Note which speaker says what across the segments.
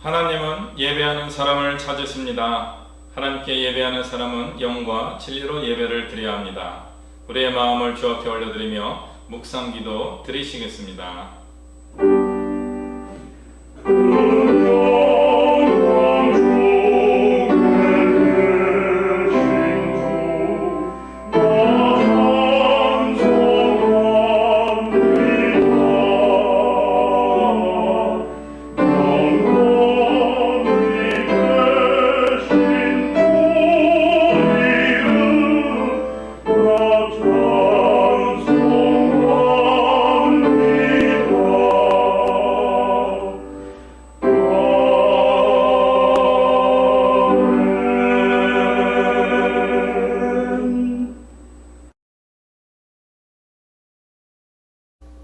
Speaker 1: 하나님은 예배하는 사람을 찾으십니다. 하나님께 예배하는 사람은 영과 진리로 예배를 드려야 합니다. 우리의 마음을 주 앞에 올려드리며 묵상기도 드리시겠습니다.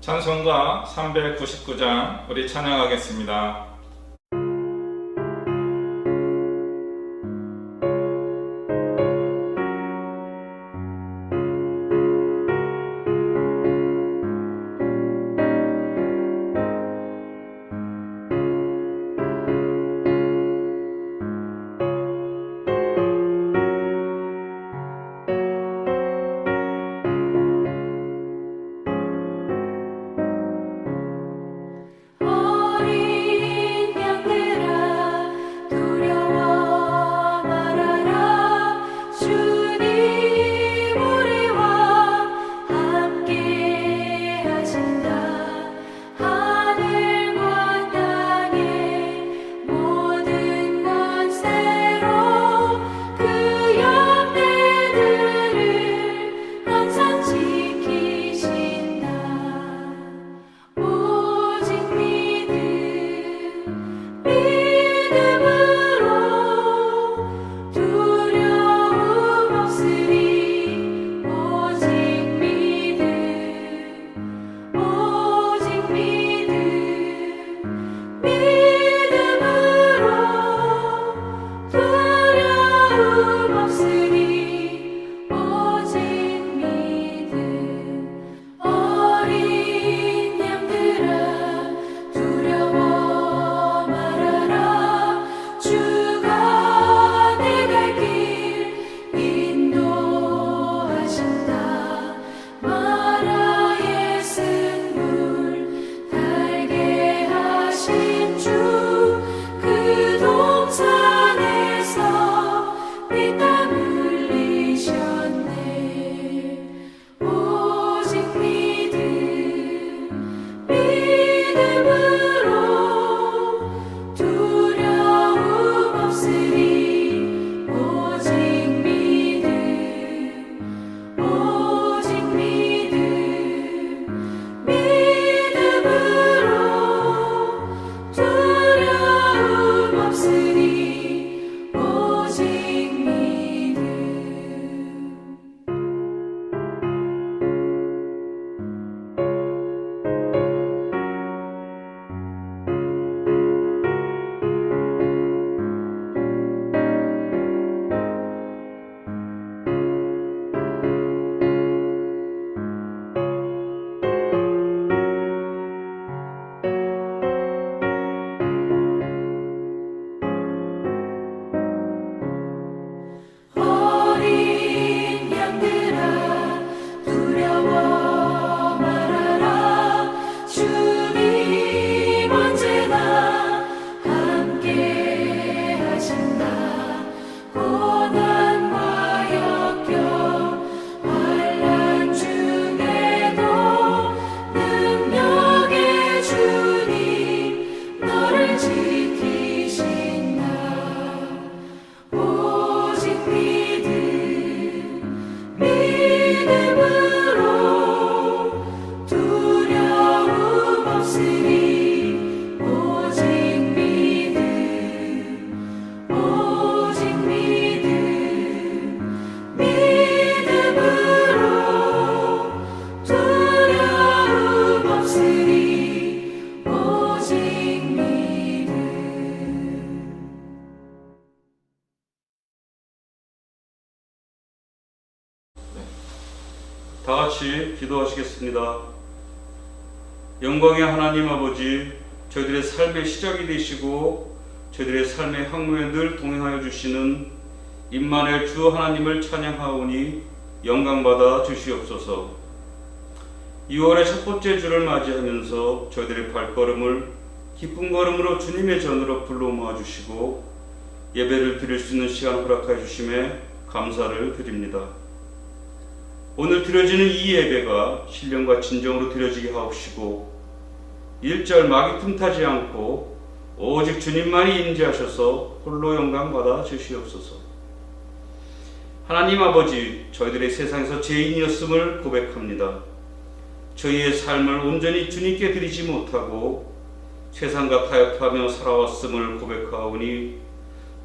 Speaker 1: 찬송가 399장 우리 찬양하겠습니다.
Speaker 2: 다 같이 기도하시겠습니다. 영광의 하나님 아버지, 저희들의 삶의 시작이 되시고 저희들의 삶의 항로에 늘 동행하여 주시는 임마누엘 주 하나님을 찬양하오니 영광받아 주시옵소서. 2월의 첫 번째 주를 맞이하면서 저희들의 발걸음을 기쁜 걸음으로 주님의 전으로 불러 모아주시고 예배를 드릴 수 있는 시간 허락하여 주심에 감사를 드립니다. 오늘 드려지는 이 예배가 신령과 진정으로 드려지게 하옵시고 1절 마귀 틈타지 않고 오직 주님만이 인지하셔서 홀로 영광 받아 주시옵소서. 하나님 아버지, 저희들의 세상에서 죄인이었음을 고백합니다. 저희의 삶을 온전히 주님께 드리지 못하고 세상과 타협하며 살아왔음을 고백하오니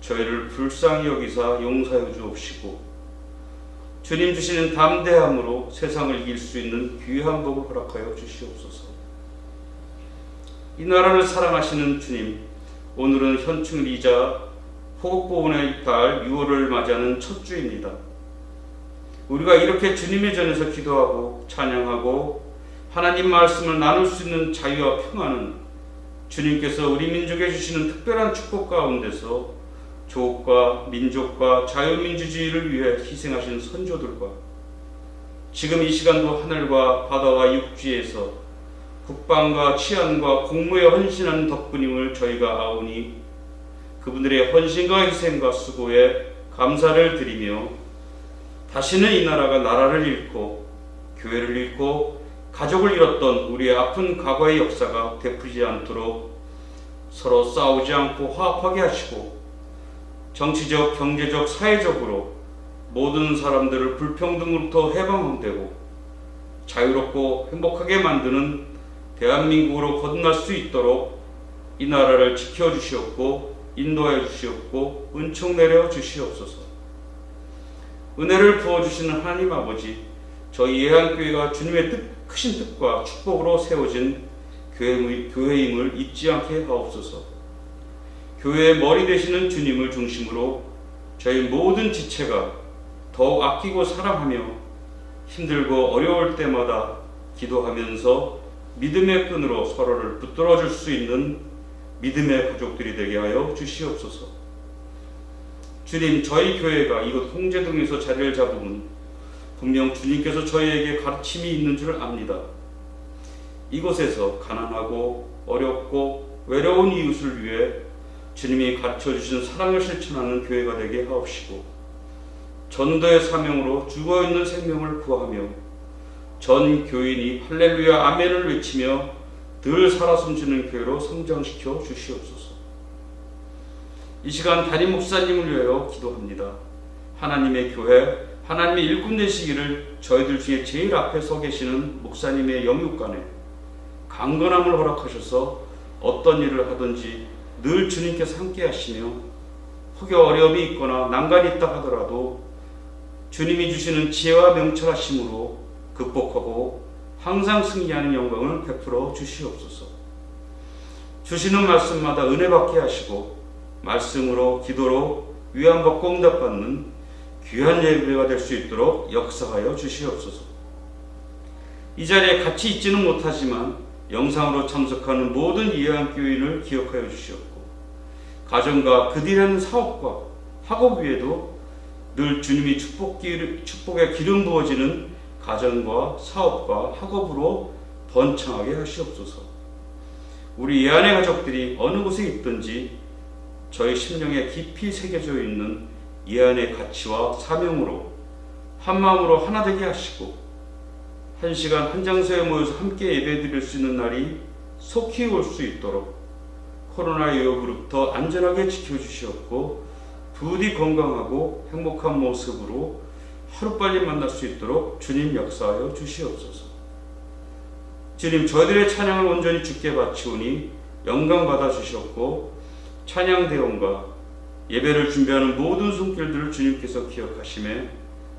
Speaker 2: 저희를 불쌍히 여기사 용서해 주옵시고 주님 주시는 담대함으로 세상을 이길 수 있는 귀한 복을 허락하여 주시옵소서. 이 나라를 사랑하시는 주님, 오늘은 현충일이자 호국보훈의 달 6월을 맞이하는 첫 주입니다. 우리가 이렇게 주님의 전에서 기도하고 찬양하고 하나님 말씀을 나눌 수 있는 자유와 평안은 주님께서 우리 민족에 주시는 특별한 축복 가운데서 조국과 민족과 자유민주주의를 위해 희생하신 선조들과 지금 이 시간도 하늘과 바다와 육지에서 국방과 치안과 공무에 헌신하는 덕분임을 저희가 아오니 그분들의 헌신과 희생과 수고에 감사를 드리며 다시는 이 나라가 나라를 잃고 교회를 잃고 가족을 잃었던 우리의 아픈 과거의 역사가 되풀이지 않도록 서로 싸우지 않고 화합하게 하시고 정치적, 경제적, 사회적으로 모든 사람들을 불평등으로부터 해방되고 자유롭고 행복하게 만드는 대한민국으로 거듭날 수 있도록 이 나라를 지켜주시옵고 인도하여 주시옵고 은총 내려 주시옵소서. 은혜를 부어주시는 하나님 아버지, 저희 예한교회가 주님의 크신 뜻과 축복으로 세워진 교회임을 잊지 않게 하옵소서. 교회의 머리 되시는 주님을 중심으로 저희 모든 지체가 더욱 아끼고 사랑하며 힘들고 어려울 때마다 기도하면서 믿음의 끈으로 서로를 붙들어 줄 수 있는 믿음의 가족들이 되게 하여 주시옵소서. 주님, 저희 교회가 이곳 홍제동에서 자리를 잡으면 분명 주님께서 저희에게 가르침이 있는 줄 압니다. 이곳에서 가난하고 어렵고 외로운 이웃을 위해 주님이 가르쳐주신 사랑을 실천하는 교회가 되게 하옵시고 전도의 사명으로 죽어있는 생명을 구하며 전 교인이 할렐루야 아멘을 외치며 늘 살아 숨쉬는 교회로 성장시켜 주시옵소서. 이 시간 담임 목사님을 위하여 기도합니다. 하나님의 교회, 하나님의 일꾼 되시기를 저희들 중에 제일 앞에 서 계시는 목사님의 영육간에 강건함을 허락하셔서 어떤 일을 하든지 늘 주님께서 함께 하시며 혹여 어려움이 있거나 난간이 있다 하더라도 주님이 주시는 지혜와 명철하심으로 극복하고 항상 승리하는 영광을 베풀어 주시옵소서. 주시는 말씀마다 은혜 받게 하시고 말씀으로 기도로 위안받고 응답받는 귀한 예배가 될 수 있도록 역사하여 주시옵소서. 이 자리에 같이 있지는 못하지만 영상으로 참석하는 모든 예한교인을 기억하여 주시옵고 가정과 그들의 사업과 학업 위에도 늘 주님이 축복의 기름 부어지는 가정과 사업과 학업으로 번창하게 하시옵소서. 우리 예한의 가족들이 어느 곳에 있든지 저희 심령에 깊이 새겨져 있는 예한의 가치와 사명으로 한 마음으로 하나 되게 하시고 한 시간 한 장소에 모여서 함께 예배드릴 수 있는 날이 속히 올 수 있도록 코로나 위협으로부터 안전하게 지켜주시옵고 부디 건강하고 행복한 모습으로 하루빨리 만날 수 있도록 주님 역사하여 주시옵소서. 주님, 저희들의 찬양을 온전히 주께 바치오니 영광 받아 주셨고 찬양 대원과 예배를 준비하는 모든 손길들을 주님께서 기억하심에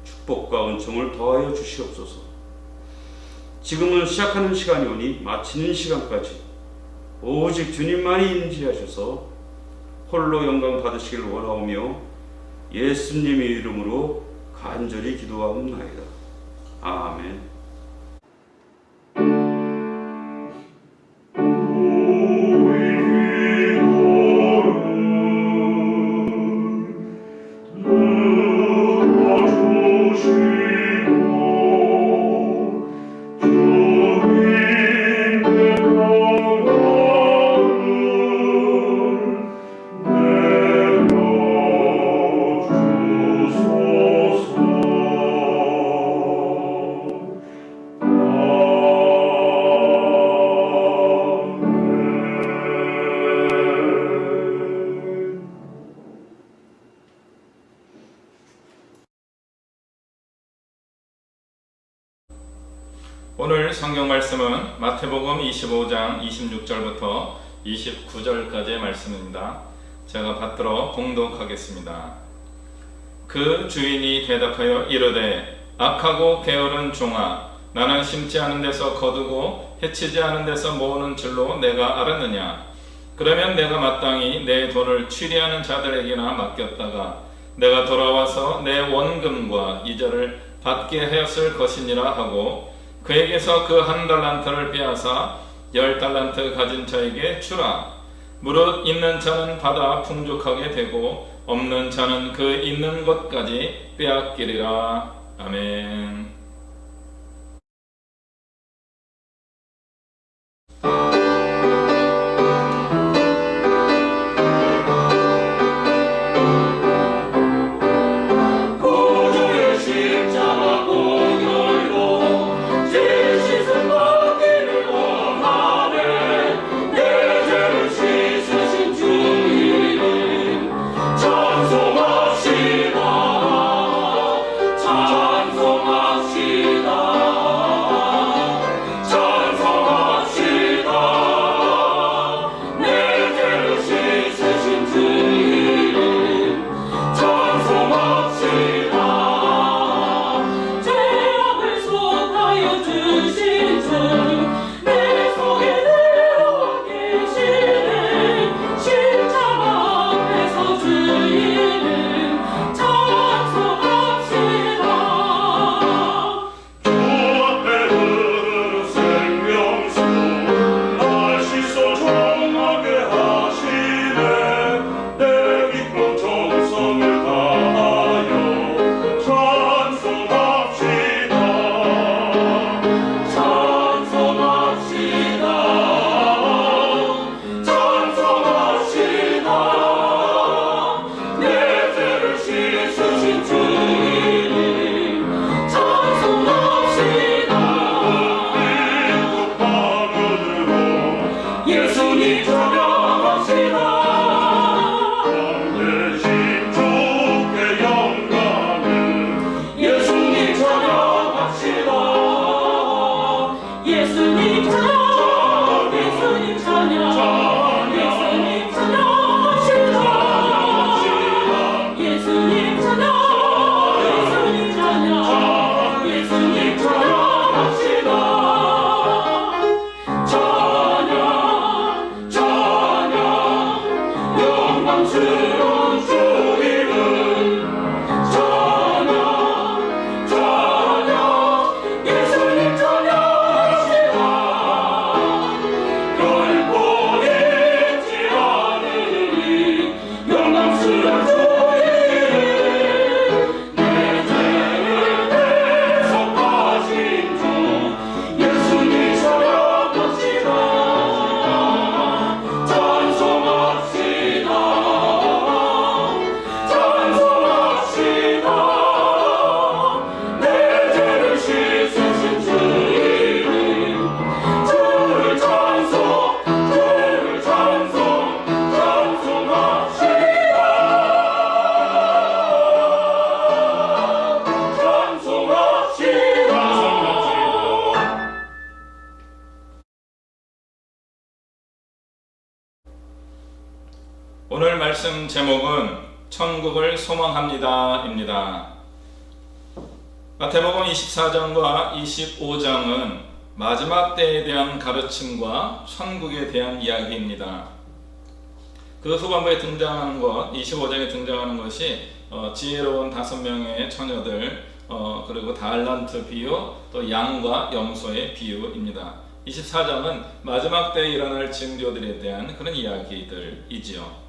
Speaker 2: 축복과 은총을 더하여 주시옵소서. 지금은 시작하는 시간이 오니 마치는 시간까지 오직 주님만이 인지하셔서 홀로 영광 받으시길 원하오며 예수님의 이름으로 간절히 기도하옵나이다. 아멘.
Speaker 1: 오늘 성경 말씀은 마태복음 25장 26절부터 29절까지의 말씀입니다. 제가 받들어 봉독하겠습니다. 그 주인이 대답하여 이르되 악하고 게으른 종아, 나는 심지 않은 데서 거두고 해치지 않은 데서 모으는 줄로 내가 알았느냐? 그러면 내가 마땅히 내 돈을 취리하는 자들에게나 맡겼다가 내가 돌아와서 내 원금과 이자를 받게 하였을 것이니라 하고 그에게서 그 1달란트를 빼앗아 10달란트 가진 자에게 주라. 무릇 있는 자는 받아 풍족하게 되고 없는 자는 그 있는 것까지 빼앗기리라. 아멘. 오늘 말씀 제목은 천국을 소망합니다입니다. 마태복음 24장과 25장은 마지막 때에 대한 가르침과 천국에 대한 이야기입니다. 그 후반부에 등장하는 것, 25장에 등장하는 것이 지혜로운 5명의 처녀들, 그리고 달란트 비유, 또 양과 염소의 비유입니다. 24장은 마지막 때에 일어날 징조들에 대한 그런 이야기들이지요.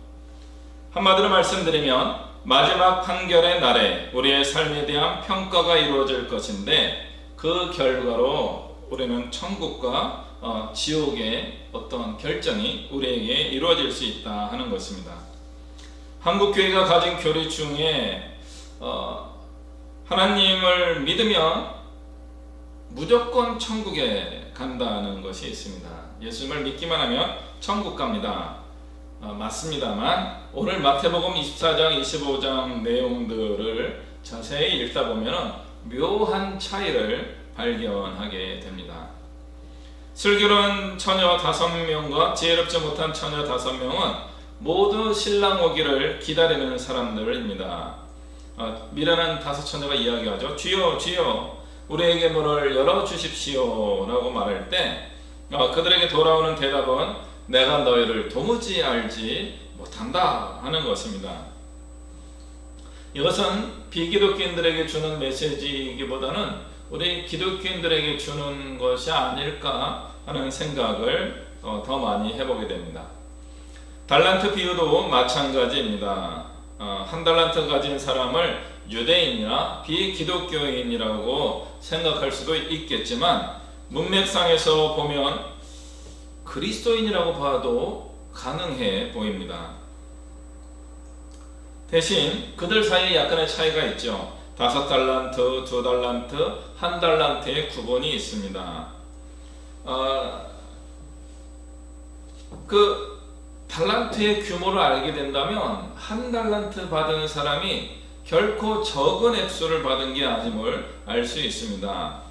Speaker 1: 한마디로 말씀드리면 마지막 판결의 날에 우리의 삶에 대한 평가가 이루어질 것인데 그 결과로 우리는 천국과 지옥의 어떤 결정이 우리에게 이루어질 수 있다 하는 것입니다. 한국교회가 가진 교리 중에 하나님을 믿으면 무조건 천국에 간다는 것이 있습니다. 예수님을 믿기만 하면 천국 갑니다. 맞습니다만 오늘 마태복음 24장, 25장 내용들을 자세히 읽다 보면 묘한 차이를 발견하게 됩니다. 슬기로운 처녀 5명과 지혜롭지 못한 처녀 5명은 모두 신랑 오기를 기다리는 사람들입니다. 미련한 5처녀가 이야기하죠. 주여 주여 우리에게 문을 열어주십시오 라고 말할 때 그들에게 돌아오는 대답은 내가 너희를 도무지 알지 못한다 하는 것입니다. 이것은 비기독교인들에게 주는 메시지이기보다는 우리 기독교인들에게 주는 것이 아닐까 하는 생각을 더 많이 해보게 됩니다. 달란트 비유도 마찬가지입니다. 한 달란트 가진 사람을 유대인이나 비기독교인이라고 생각할 수도 있겠지만 문맥상에서 보면 그리스도인이라고 봐도 가능해 보입니다. 대신 그들 사이에 약간의 차이가 있죠. 5달란트, 2달란트, 1달란트의 구분이 있습니다. 그 달란트의 규모를 알게 된다면 1달란트 받은 사람이 결코 적은 액수를 받은 게 아님을 알 수 있습니다.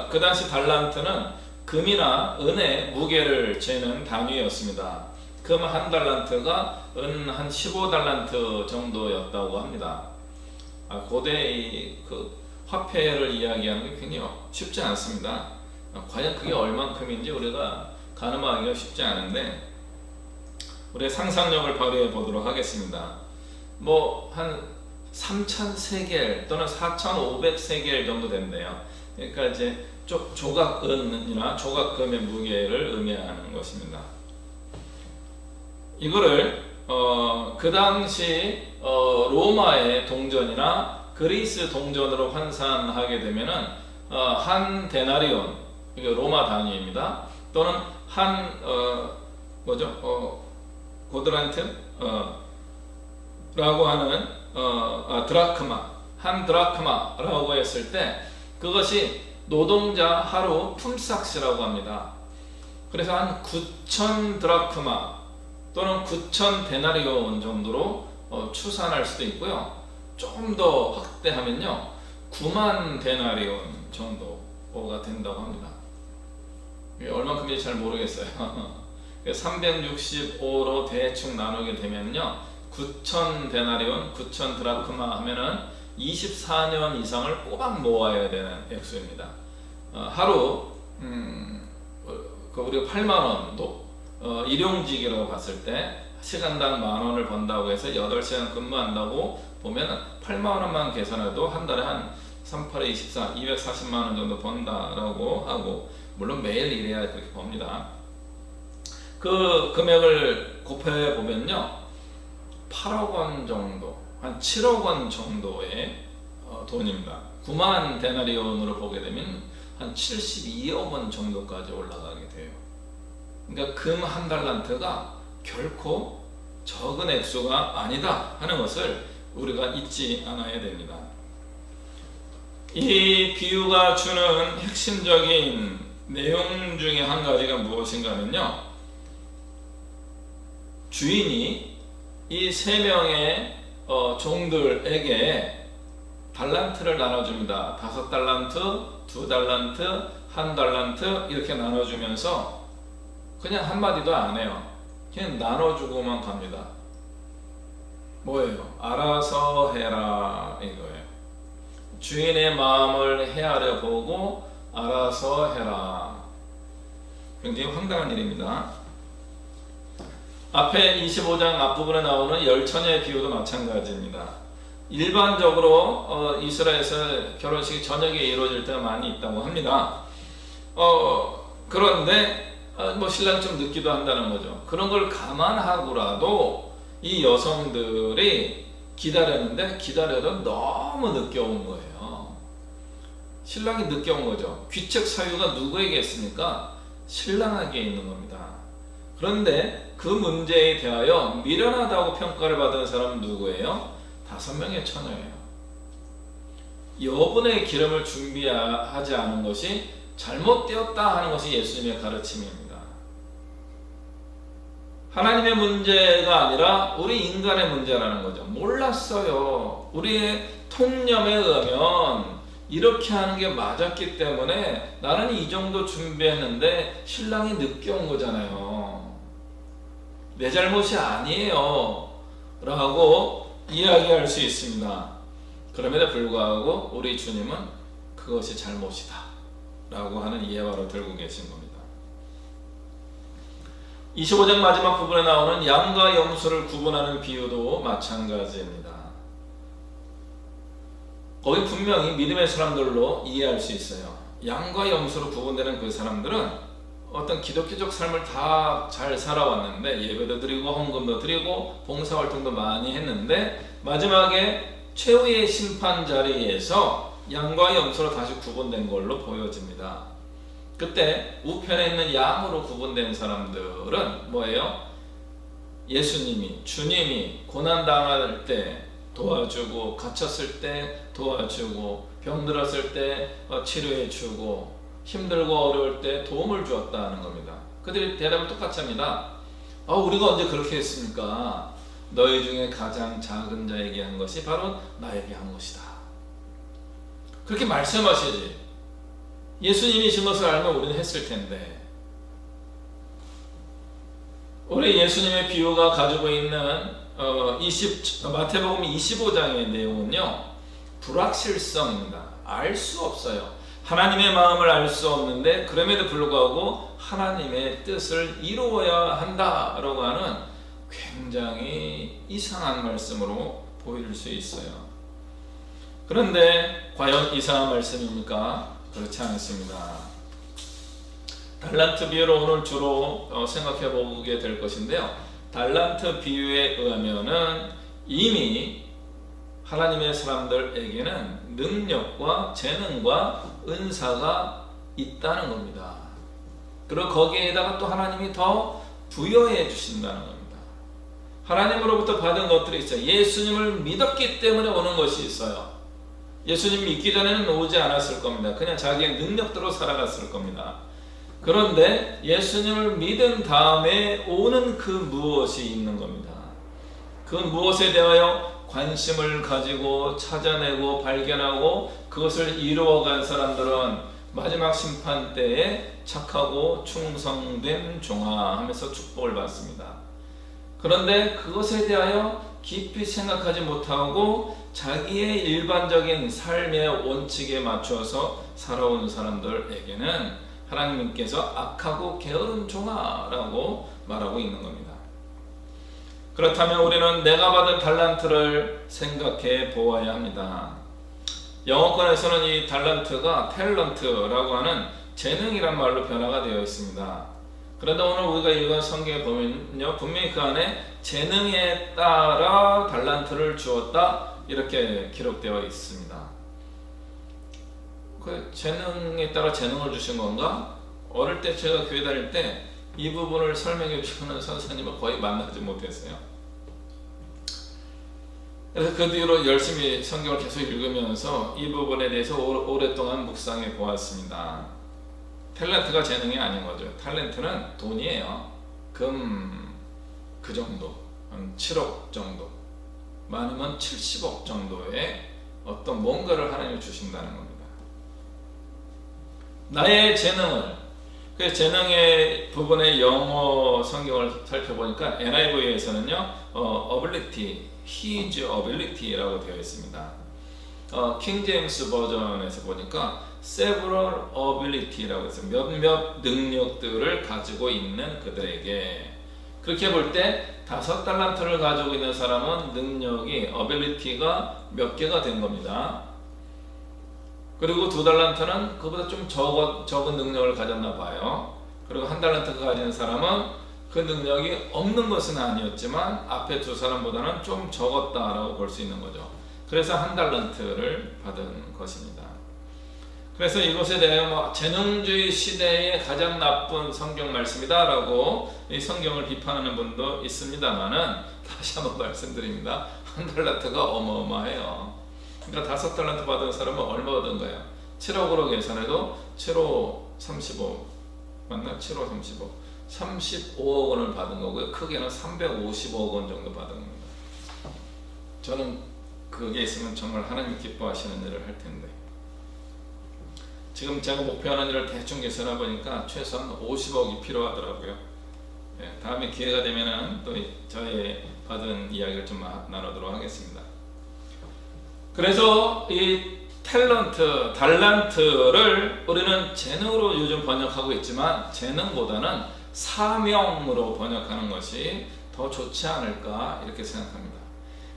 Speaker 1: 그 당시 달란트는 금이나 은의 무게를 재는 단위였습니다. 금 1달란트가 은 한 15달란트 정도였다고 합니다. 고대의 그 화폐를 이야기하는 게 굉장히 쉽지 않습니다. 과연 그게 얼만큼인지 우리가 가늠하기가 쉽지 않은데 우리의 상상력을 발휘해 보도록 하겠습니다. 한 3,000세겔 또는 4,500세겔 정도 된대요. 그러니까 이제 조각은이나 조각금의 무게를 의미하는 것입니다. 이거를 그 당시 로마의 동전이나 그리스 동전으로 환산하게 되면은 한 데나리온, 이게 로마 단위입니다. 또는 한 고드란트 라고 하는 드라크마, 한 드라크마라고 했을 때 그것이 노동자 하루 품삯이라고 합니다. 그래서 한 9,000 드라크마 또는 9,000 데나리온 정도로 추산할 수도 있고요. 조금 더 확대하면요, 9만 데나리온 정도가 된다고 합니다. 이게 얼마큼인지 잘 모르겠어요. 365로 대충 나누게 되면요, 9,000 데나리온, 9,000 드라크마 하면은 24년 이상을 꼬박 모아야 되는 액수입니다. 하루 우리가 8만 원도 일용직이라고 봤을 때 시간당 10,000원을 번다고 해서 8시간 근무한다고 보면 8만 원만 계산해도 한 달에 한 3, 8에 24, 240만 원 정도 번다라고 하고, 물론 매일 일해야 그렇게 봅니다. 그 금액을 곱해 보면요, 8억 원 정도, 한 7억 원 정도의 돈입니다. 9만 데나리온으로 보게 되면 한 72억 원 정도까지 올라가게 돼요. 그러니까 금 1달란트가 결코 적은 액수가 아니다 하는 것을 우리가 잊지 않아야 됩니다. 이 비유가 주는 핵심적인 내용 중에 한 가지가 무엇인가 하면요, 주인이 이 3명의 종들에게 달란트를 나눠줍니다. 5달란트, 2달란트, 1달란트 이렇게 나눠주면서 그냥 한마디도 안 해요. 그냥 나눠주고만 갑니다. 뭐예요? 알아서 해라 이거예요. 주인의 마음을 헤아려 보고 알아서 해라. 굉장히 황당한 일입니다. 앞에 25장 앞부분에 나오는 10처녀의 비유도 마찬가지입니다. 일반적으로 이스라엘에서 결혼식이 저녁에 이루어질 때가 많이 있다고 합니다. 그런데 신랑 좀 늦기도 한다는 거죠. 그런 걸 감안하고라도 이 여성들이 기다렸는데 기다려도 너무 늦게 온 거예요. 신랑이 늦게 온 거죠. 귀책 사유가 누구에게 있습니까? 신랑에게 있는 겁니다. 그런데 그 문제에 대하여 미련하다고 평가를 받은 사람은 누구예요? 5명의 처녀예요. 여분의 기름을 준비하지 않은 것이 잘못되었다 하는 것이 예수님의 가르침입니다. 하나님의 문제가 아니라 우리 인간의 문제라는 거죠. 몰랐어요. 우리의 통념에 의하면
Speaker 3: 이렇게 하는 게 맞았기 때문에 나는 이 정도 준비했는데 신랑이 늦게 온 거잖아요. 내 잘못이 아니에요 라고 이야기할 수 있습니다. 그럼에도 불구하고 우리 주님은 그것이 잘못이다 라고 하는 예화로 들고 계신 겁니다. 25장 마지막 부분에 나오는 양과 염소를 구분하는 비유도 마찬가지입니다. 거기 분명히 믿음의 사람들로 이해할 수 있어요. 양과 염소로 구분되는 그 사람들은 어떤 기독교적 삶을 다 잘 살아왔는데 예배도 드리고 헌금도 드리고 봉사활동도 많이 했는데 마지막에 최후의 심판 자리에서 양과 염소로 다시 구분된 걸로 보여집니다. 그때 우편에 있는 양으로 구분된 사람들은 뭐예요? 예수님이, 주님이 고난당할 때 도와주고, 갇혔을 때 도와주고, 병들었을 때 치료해주고, 힘들고 어려울 때 도움을 주었다는 겁니다. 그들이 대답은 똑같이 합니다. 우리가 언제 그렇게 했습니까? 너희 중에 가장 작은 자에게 한 것이 바로 나에게 한 것이다. 그렇게 말씀하시지. 예수님이신 것을 알면 우리는 했을 텐데. 우리 예수님의 비유가 가지고 있는 마태복음 25장의 내용은요, 불확실성입니다. 알 수 없어요. 하나님의 마음을 알 수 없는데 그럼에도 불구하고 하나님의 뜻을 이루어야 한다라고 하는 굉장히 이상한 말씀으로 보일 수 있어요. 그런데 과연 이상한 말씀입니까? 그렇지 않습니다. 달란트 비유로 오늘 주로 생각해 보게 될 것인데요. 달란트 비유에 의하면은 이미 하나님의 사람들에게는 능력과 재능과 은사가 있다는 겁니다. 그리고 거기에다가 또 하나님이 더 부여해 주신다는 겁니다. 하나님으로부터 받은 것들이 있어요. 예수님을 믿었기 때문에 오는 것이 있어요. 예수님 믿기 전에는 오지 않았을 겁니다. 그냥 자기의 능력대로 살아갔을 겁니다. 그런데 예수님을 믿은 다음에 오는 그 무엇이 있는 겁니다. 그 무엇에 대하여 관심을 가지고 찾아내고 발견하고 그것을 이루어간 사람들은 마지막 심판 때에 착하고 충성된 종아 하면서 축복을 받습니다. 그런데 그것에 대하여 깊이 생각하지 못하고 자기의 일반적인 삶의 원칙에 맞춰서 살아온 사람들에게는 하나님께서 악하고 게으른 종아라고 말하고 있는 겁니다. 그렇다면 우리는 내가 받은 달란트를 생각해 보아야 합니다. 영어권에서는 이 달란트가 탤런트라고 하는 재능이란 말로 변화가 되어 있습니다. 그런데 오늘 우리가 읽은 성경에 보면요, 분명히 그 안에 재능에 따라 달란트를 주었다 이렇게 기록되어 있습니다. 그 재능에 따라 재능을 주신 건가? 어릴 때 제가 교회 다닐 때 이 부분을 설명해 주는 선생님을 거의 만나지 못했어요. 그래서 그 뒤로 열심히 성경을 계속 읽으면서 이 부분에 대해서 오랫동안 묵상해 보았습니다. 탤런트가 재능이 아닌 거죠. 탤런트는 돈이에요. 금 그 정도, 한 7억 정도, 많으면 70억 정도의 어떤 뭔가를 하나님이 주신다는 겁니다. 나의 재능을, 그 재능의 부분의 영어 성경을 살펴보니까 NIV에서는요, ability, his ability라고 되어 있습니다. 킹 제임스 버전에서 보니까 several ability라고 해서 몇몇 능력들을 가지고 있는 그들에게, 그렇게 볼 때 5달란트를 가지고 있는 사람은 능력이 ability가 몇 개가 된 겁니다. 그리고 2달란트는 그보다 좀 적은 능력을 가졌나 봐요. 그리고 1달란트가 가진 사람은 그 능력이 없는 것은 아니었지만 앞에 2 사람보다는 좀 적었다라고 볼 수 있는 거죠. 그래서 1달란트를 받은 것입니다. 그래서 이것에 대해 재능주의 시대의 가장 나쁜 성경 말씀이다 라고 이 성경을 비판하는 분도 있습니다만은, 다시 한번 말씀드립니다. 1달란트가 어마어마해요. 그러니까 5달란트 받은 사람은 얼마 얻은 거예요? 7억으로 계산해도 7호 35 맞나? 7호 35 35억 원을 받은 거고요. 크게는 350억 원 정도 받은 겁니다. 저는 그게 있으면 정말 하나님 기뻐하시는 일을 할 텐데. 지금 제가 목표하는 일을 대충 계산해 보니까 최소한 50억이 필요하더라고요. 예, 다음에 기회가 되면은 또 저의 받은 이야기를 좀 나누도록 하겠습니다. 그래서 이 달란트를 우리는 재능으로 요즘 번역하고 있지만 재능보다는 사명으로 번역하는 것이 더 좋지 않을까 이렇게 생각합니다.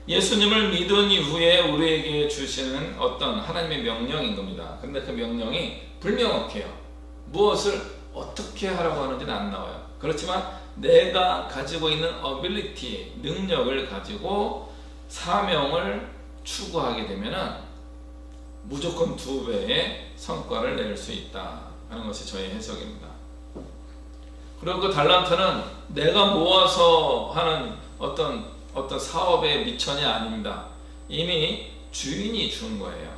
Speaker 3: 예수님을 믿은 이후에 우리에게 주시는 어떤 하나님의 명령인 겁니다. 근데 그 명령이 불명확해요. 무엇을 어떻게 하라고 하는지는 안 나와요. 그렇지만 내가 가지고 있는 어빌리티, 능력을 가지고 사명을 추구하게 되면은 무조건 2배의 성과를 낼 수 있다 하는 것이 저의 해석입니다. 그리고 그 달란트는 내가 모아서 하는 어떤 사업의 미천이 아닙니다. 이미 주인이 준 거예요.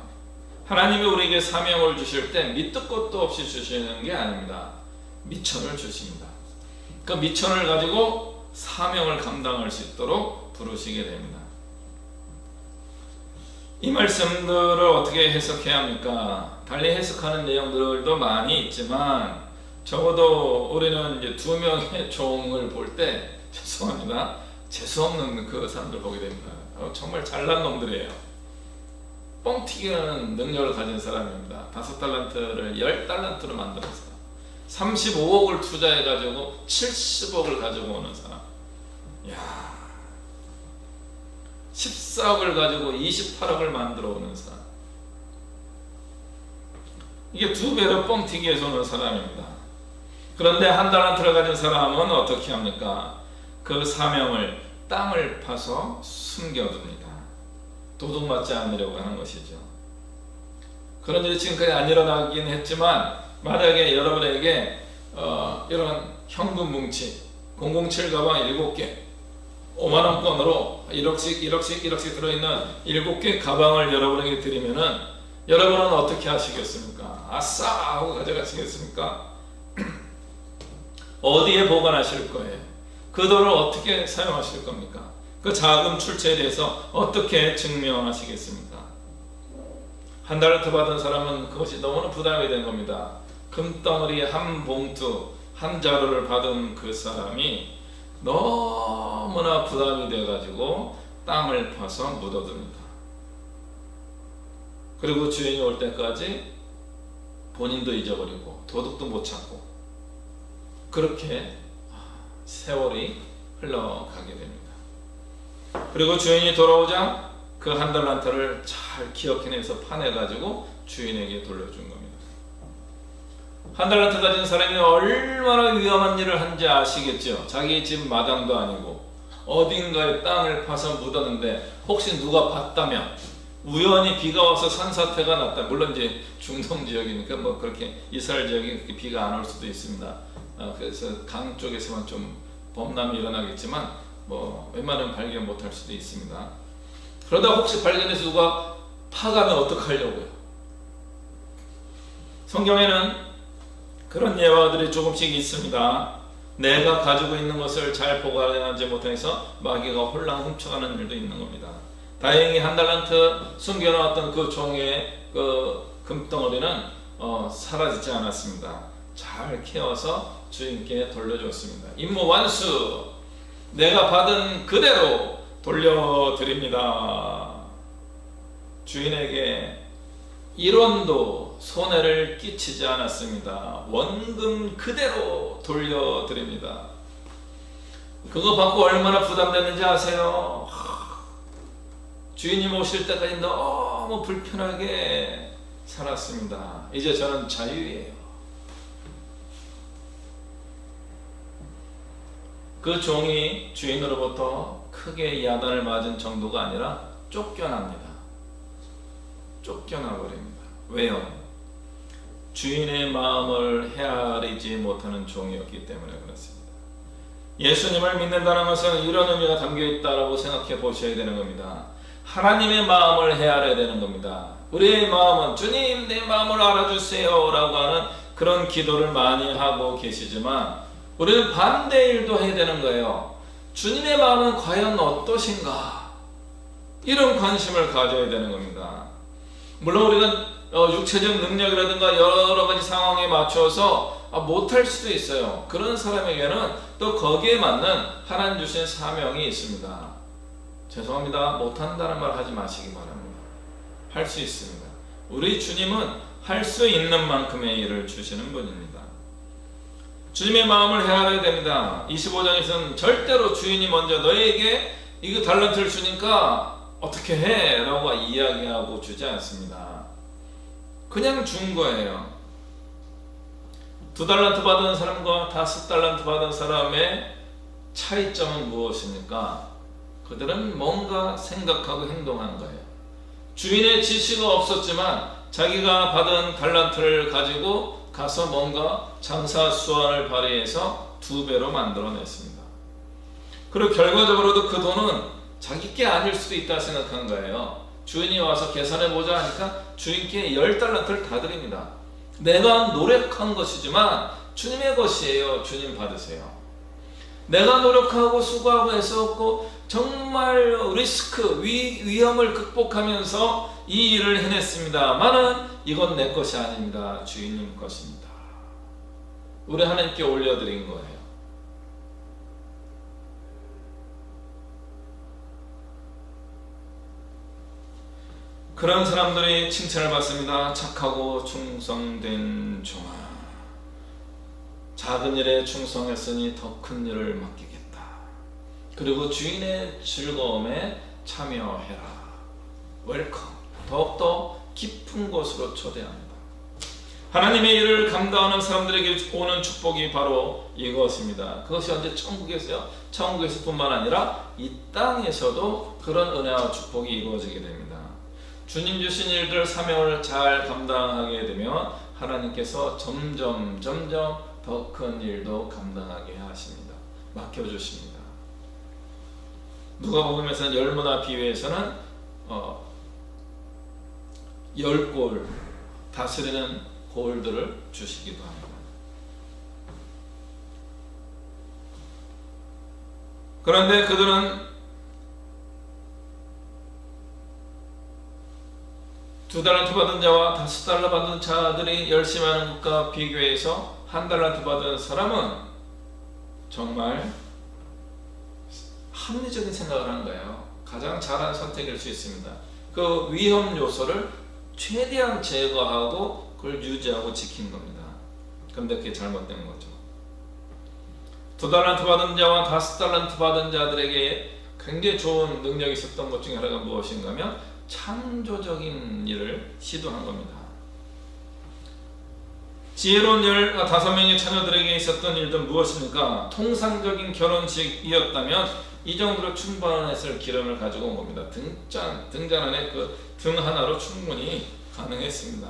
Speaker 3: 하나님이 우리에게 사명을 주실 때 밑도 끝도 없이 주시는 게 아닙니다. 미천을 주십니다. 그 미천을 가지고 사명을 감당할 수 있도록 부르시게 됩니다. 이 말씀들을 어떻게 해석해야 합니까? 달리 해석하는 내용들도 많이 있지만 적어도 우리는 이제 2명의 종을 볼 때 죄송합니다. 재수없는 그 사람들 보게 됩니다. 정말 잘난 놈들이에요. 뻥튀기는 능력을 가진 사람입니다. 5달란트를 10달란트로 만들어서 35억을 투자해가지고 70억을 가지고 오는 사람. 야, 14억을 가지고 28억을 만들어 오는 사람. 이게 2배로 뻥튀기해서 오는 사람입니다. 그런데 1달란트를 가진 사람은 어떻게 합니까? 그 사명을 땅을 파서 숨겨둡니다. 도둑맞지 않으려고 하는 것이죠. 그런 일이 지금까지 안 일어나긴 했지만 만약에 여러분에게 이런 현금 뭉치 007 가방 7개 5만원권으로 1억씩 들어있는 7개 가방을 여러분에게 드리면은 여러분은 어떻게 하시겠습니까? 아싸! 하고 가져가시겠습니까? 어디에 보관하실 거예요? 그 돈을 어떻게 사용하실 겁니까? 그 자금 출처에 대해서 어떻게 증명하시겠습니까? 1달란트 받은 사람은 그것이 너무나 부담이 된 겁니다. 금덩어리 한 봉투 한 자루를 받은 그 사람이 너무나 부담이 돼가지고 땅을 파서 묻어둡니다. 그리고 주인이 올 때까지 본인도 잊어버리고 도둑도 못 찾고 그렇게 세월이 흘러가게 됩니다. 그리고 주인이 돌아오자 그 1달란트를 잘 기억해내서 파내가지고 주인에게 돌려준 겁니다. 1달란트 가진 사람이 얼마나 위험한 일을 한지 아시겠죠? 자기 집 마당도 아니고 어딘가에 땅을 파서 묻었는데 혹시 누가 봤다면 우연히 비가 와서 산사태가 났다. 물론 이제 중동 지역이니까 뭐 그렇게 이스라엘 지역이 그렇게 비가 안 올 수도 있습니다. 그래서 강 쪽에서만 좀 범람이 일어나겠지만 뭐 웬만하면 발견 못할 수도 있습니다. 그러다 혹시 발견해서 누가 파가면 어떡하려고요? 성경에는 그런 예화들이 조금씩 있습니다. 내가 가지고 있는 것을 잘 보관하지 못해서 마귀가 홀랑 훔쳐가는 일도 있는 겁니다. 다행히 1달란트 숨겨놓았던 그 종의 그 금덩어리는 사라지지 않았습니다. 잘 캐어서 주인께 돌려줬습니다. 임무 완수! 내가 받은 그대로 돌려드립니다. 주인에게 1원도 손해를 끼치지 않았습니다. 원금 그대로 돌려드립니다. 그거 받고 얼마나 부담됐는지 아세요? 주인님 오실 때까지 너무 불편하게 살았습니다. 이제 저는 자유예요. 그 종이 주인으로부터 크게 야단을 맞은 정도가 아니라 쫓겨납니다. 쫓겨나 버립니다. 왜요? 주인의 마음을 헤아리지 못하는 종이었기 때문에 그렇습니다. 예수님을 믿는다는 것은 이런 의미가 담겨 있다고 생각해 보셔야 되는 겁니다. 하나님의 마음을 헤아려야 되는 겁니다. 우리의 마음은 주님 내 마음을 알아주세요 라고 하는 그런 기도를 많이 하고 계시지만 우리는 반대 일도 해야 되는 거예요. 주님의 마음은 과연 어떠신가? 이런 관심을 가져야 되는 겁니다. 물론 우리가 육체적 능력이라든가 여러 가지 상황에 맞춰서 못할 수도 있어요. 그런 사람에게는 또 거기에 맞는 하나님 주신 사명이 있습니다. 죄송합니다. 못한다는 말 하지 마시기 바랍니다. 할 수 있습니다. 우리 주님은 할 수 있는 만큼의 일을 주시는 분입니다. 주님의 마음을 헤아려야 됩니다. 25장에서는 절대로 주인이 먼저 너에게 이거 달란트를 주니까 어떻게 해? 라고 이야기하고 주지 않습니다. 그냥 준 거예요. 2달란트 받은 사람과 5달란트 받은 사람의 차이점은 무엇입니까? 그들은 뭔가 생각하고 행동한 거예요. 주인의 지시가 없었지만 자기가 받은 달란트를 가지고 가서 뭔가 장사 수완을 발휘해서 2배로 만들어냈습니다. 그리고 결과적으로도 그 돈은 자기 게 아닐 수도 있다 생각한 거예요. 주인이 와서 계산해보자 하니까 주인께 10달란트를 다 드립니다. 내가 노력한 것이지만 주님의 것이에요. 주님 받으세요. 내가 노력하고 수고하고 애쓰고 정말 리스크, 위험을 극복하면서 이 일을 해냈습니다만은 이건 내 것이 아닙니다. 주인님 것입니다. 우리 하나님께 올려드린 거예요. 그런 사람들이 칭찬을 받습니다. 착하고 충성된 종아, 작은 일에 충성했으니 더 큰 일을 맡기겠다. 그리고 주인의 즐거움에 참여해라. 웰컴. 더욱더 깊은 곳으로 초대합니다. 하나님의 일을 감당하는 사람들에게 오는 축복이 바로 이것입니다. 그것이 언제 천국에서요? 천국에서뿐만 아니라 이 땅에서도 그런 은혜와 축복이 이루어지게 됩니다. 주님 주신 일들, 사명을 잘 감당하게 되면 하나님께서 점점 더 큰 일도 감당하게 하십니다. 맡겨주십니다. 누가복음에서는 열무나 비유에서는 10골 다스리는 골들을 주시기도 합니다. 그런데 그들은 2달란트 받은 자와 5달러 받은 자들이 열심히 하는 것과 비교해서 1달란트 받은 사람은 정말 합리적인 생각을 한 거예요. 가장 잘한 선택일 수 있습니다. 그 위험 요소를 최대한 제거하고 그걸 유지하고 지킨 겁니다. 그런데 그게 잘못된 거죠. 2달란트 받은 자와 5달란트 받은 자들에게 굉장히 좋은 능력이 있었던 것 중에 하나가 무엇인가 하면 창조적인 일을 시도한 겁니다. 지혜로운 15명의 자녀들에게 있었던 일은 무엇입니까? 통상적인 결혼식이었다면 이 정도로 충분했을 기름을 가지고 온 겁니다. 등잔 안에 그 등 하나로 충분히 가능했습니다.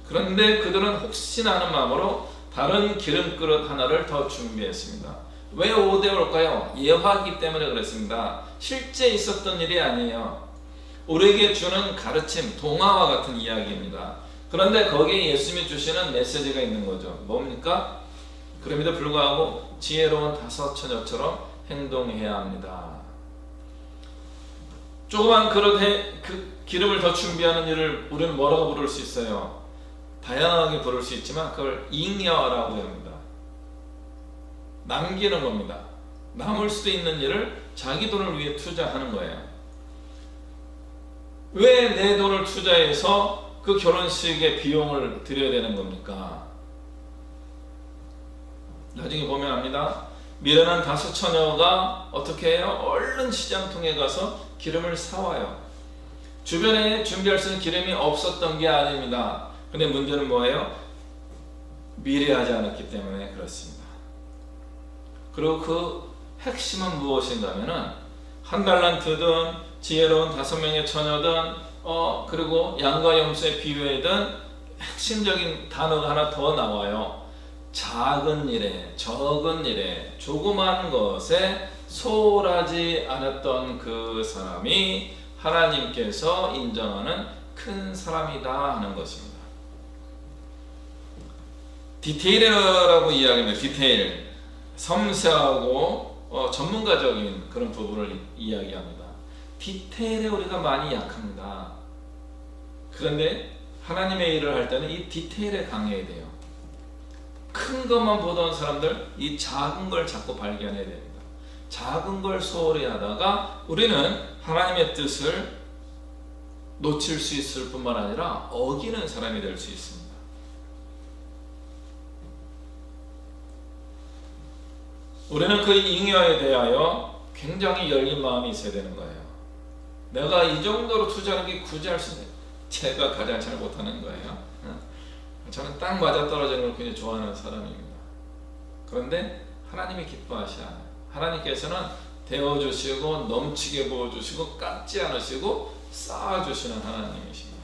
Speaker 3: 그런데 그들은 혹시나 하는 마음으로 다른 기름 그릇 하나를 더 준비했습니다. 왜 5대5일까요? 예화이기 때문에 그랬습니다. 실제 있었던 일이 아니에요. 우리에게 주는 가르침, 동화와 같은 이야기입니다. 그런데 거기에 예수님이 주시는 메시지가 있는 거죠. 뭡니까? 그럼에도 불구하고 지혜로운 5 처녀처럼 행동해야 합니다. 조그만 그릇에 그 기름을 더 준비하는 일을 우리는 뭐라고 부를 수 있어요? 다양하게 부를 수 있지만 그걸 잉여라고 합니다. 남기는 겁니다. 남을 수도 있는 일을 자기 돈을 위해 투자하는 거예요. 왜 내 돈을 투자해서 그 결혼식에 비용을 들여야 되는 겁니까? 나중에 보면 압니다. 미련한 5 처녀가 어떻게 해요? 얼른 시장통에 가서 기름을 사와요. 주변에 준비할 수 있는 기름이 없었던 게 아닙니다. 근데 문제는 뭐예요? 미리 하지 않았기 때문에 그렇습니다. 그리고 그 핵심은 무엇인가 하면은 1달란트든 지혜로운 5명의 처녀든 그리고 양과 염소의 비유에든 핵심적인 단어가 하나 더 나와요. 작은 일에, 적은 일에, 조그만 것에 소홀하지 않았던 그 사람이 하나님께서 인정하는 큰 사람이다 하는 것입니다. 디테일이라고 이야기합니다. 디테일, 섬세하고 전문가적인 그런 부분을 이야기합니다. 디테일에 우리가 많이 약합니다. 그런데 하나님의 일을 할 때는 이 디테일에 강해야 돼요. 큰 것만 보던 사람들 이 작은 걸 자꾸 발견해야 됩니다. 작은 걸 소홀히 하다가 우리는 하나님의 뜻을 놓칠 수 있을 뿐만 아니라 어기는 사람이 될 수 있습니다. 우리는 그 잉여에 대하여 굉장히 열린 마음이 있어야 되는 거예요. 내가 이 정도로 투자하는 게 굳이 할 수 있는, 제가 가장 잘 못하는 거예요. 저는 딱 맞아 떨어지는 걸 굉장히 좋아하는 사람입니다. 그런데 하나님이 기뻐하시지 않아요. 하나님께서는 데워주시고 넘치게 부어주시고 깎지 않으시고 쌓아주시는 하나님이십니다.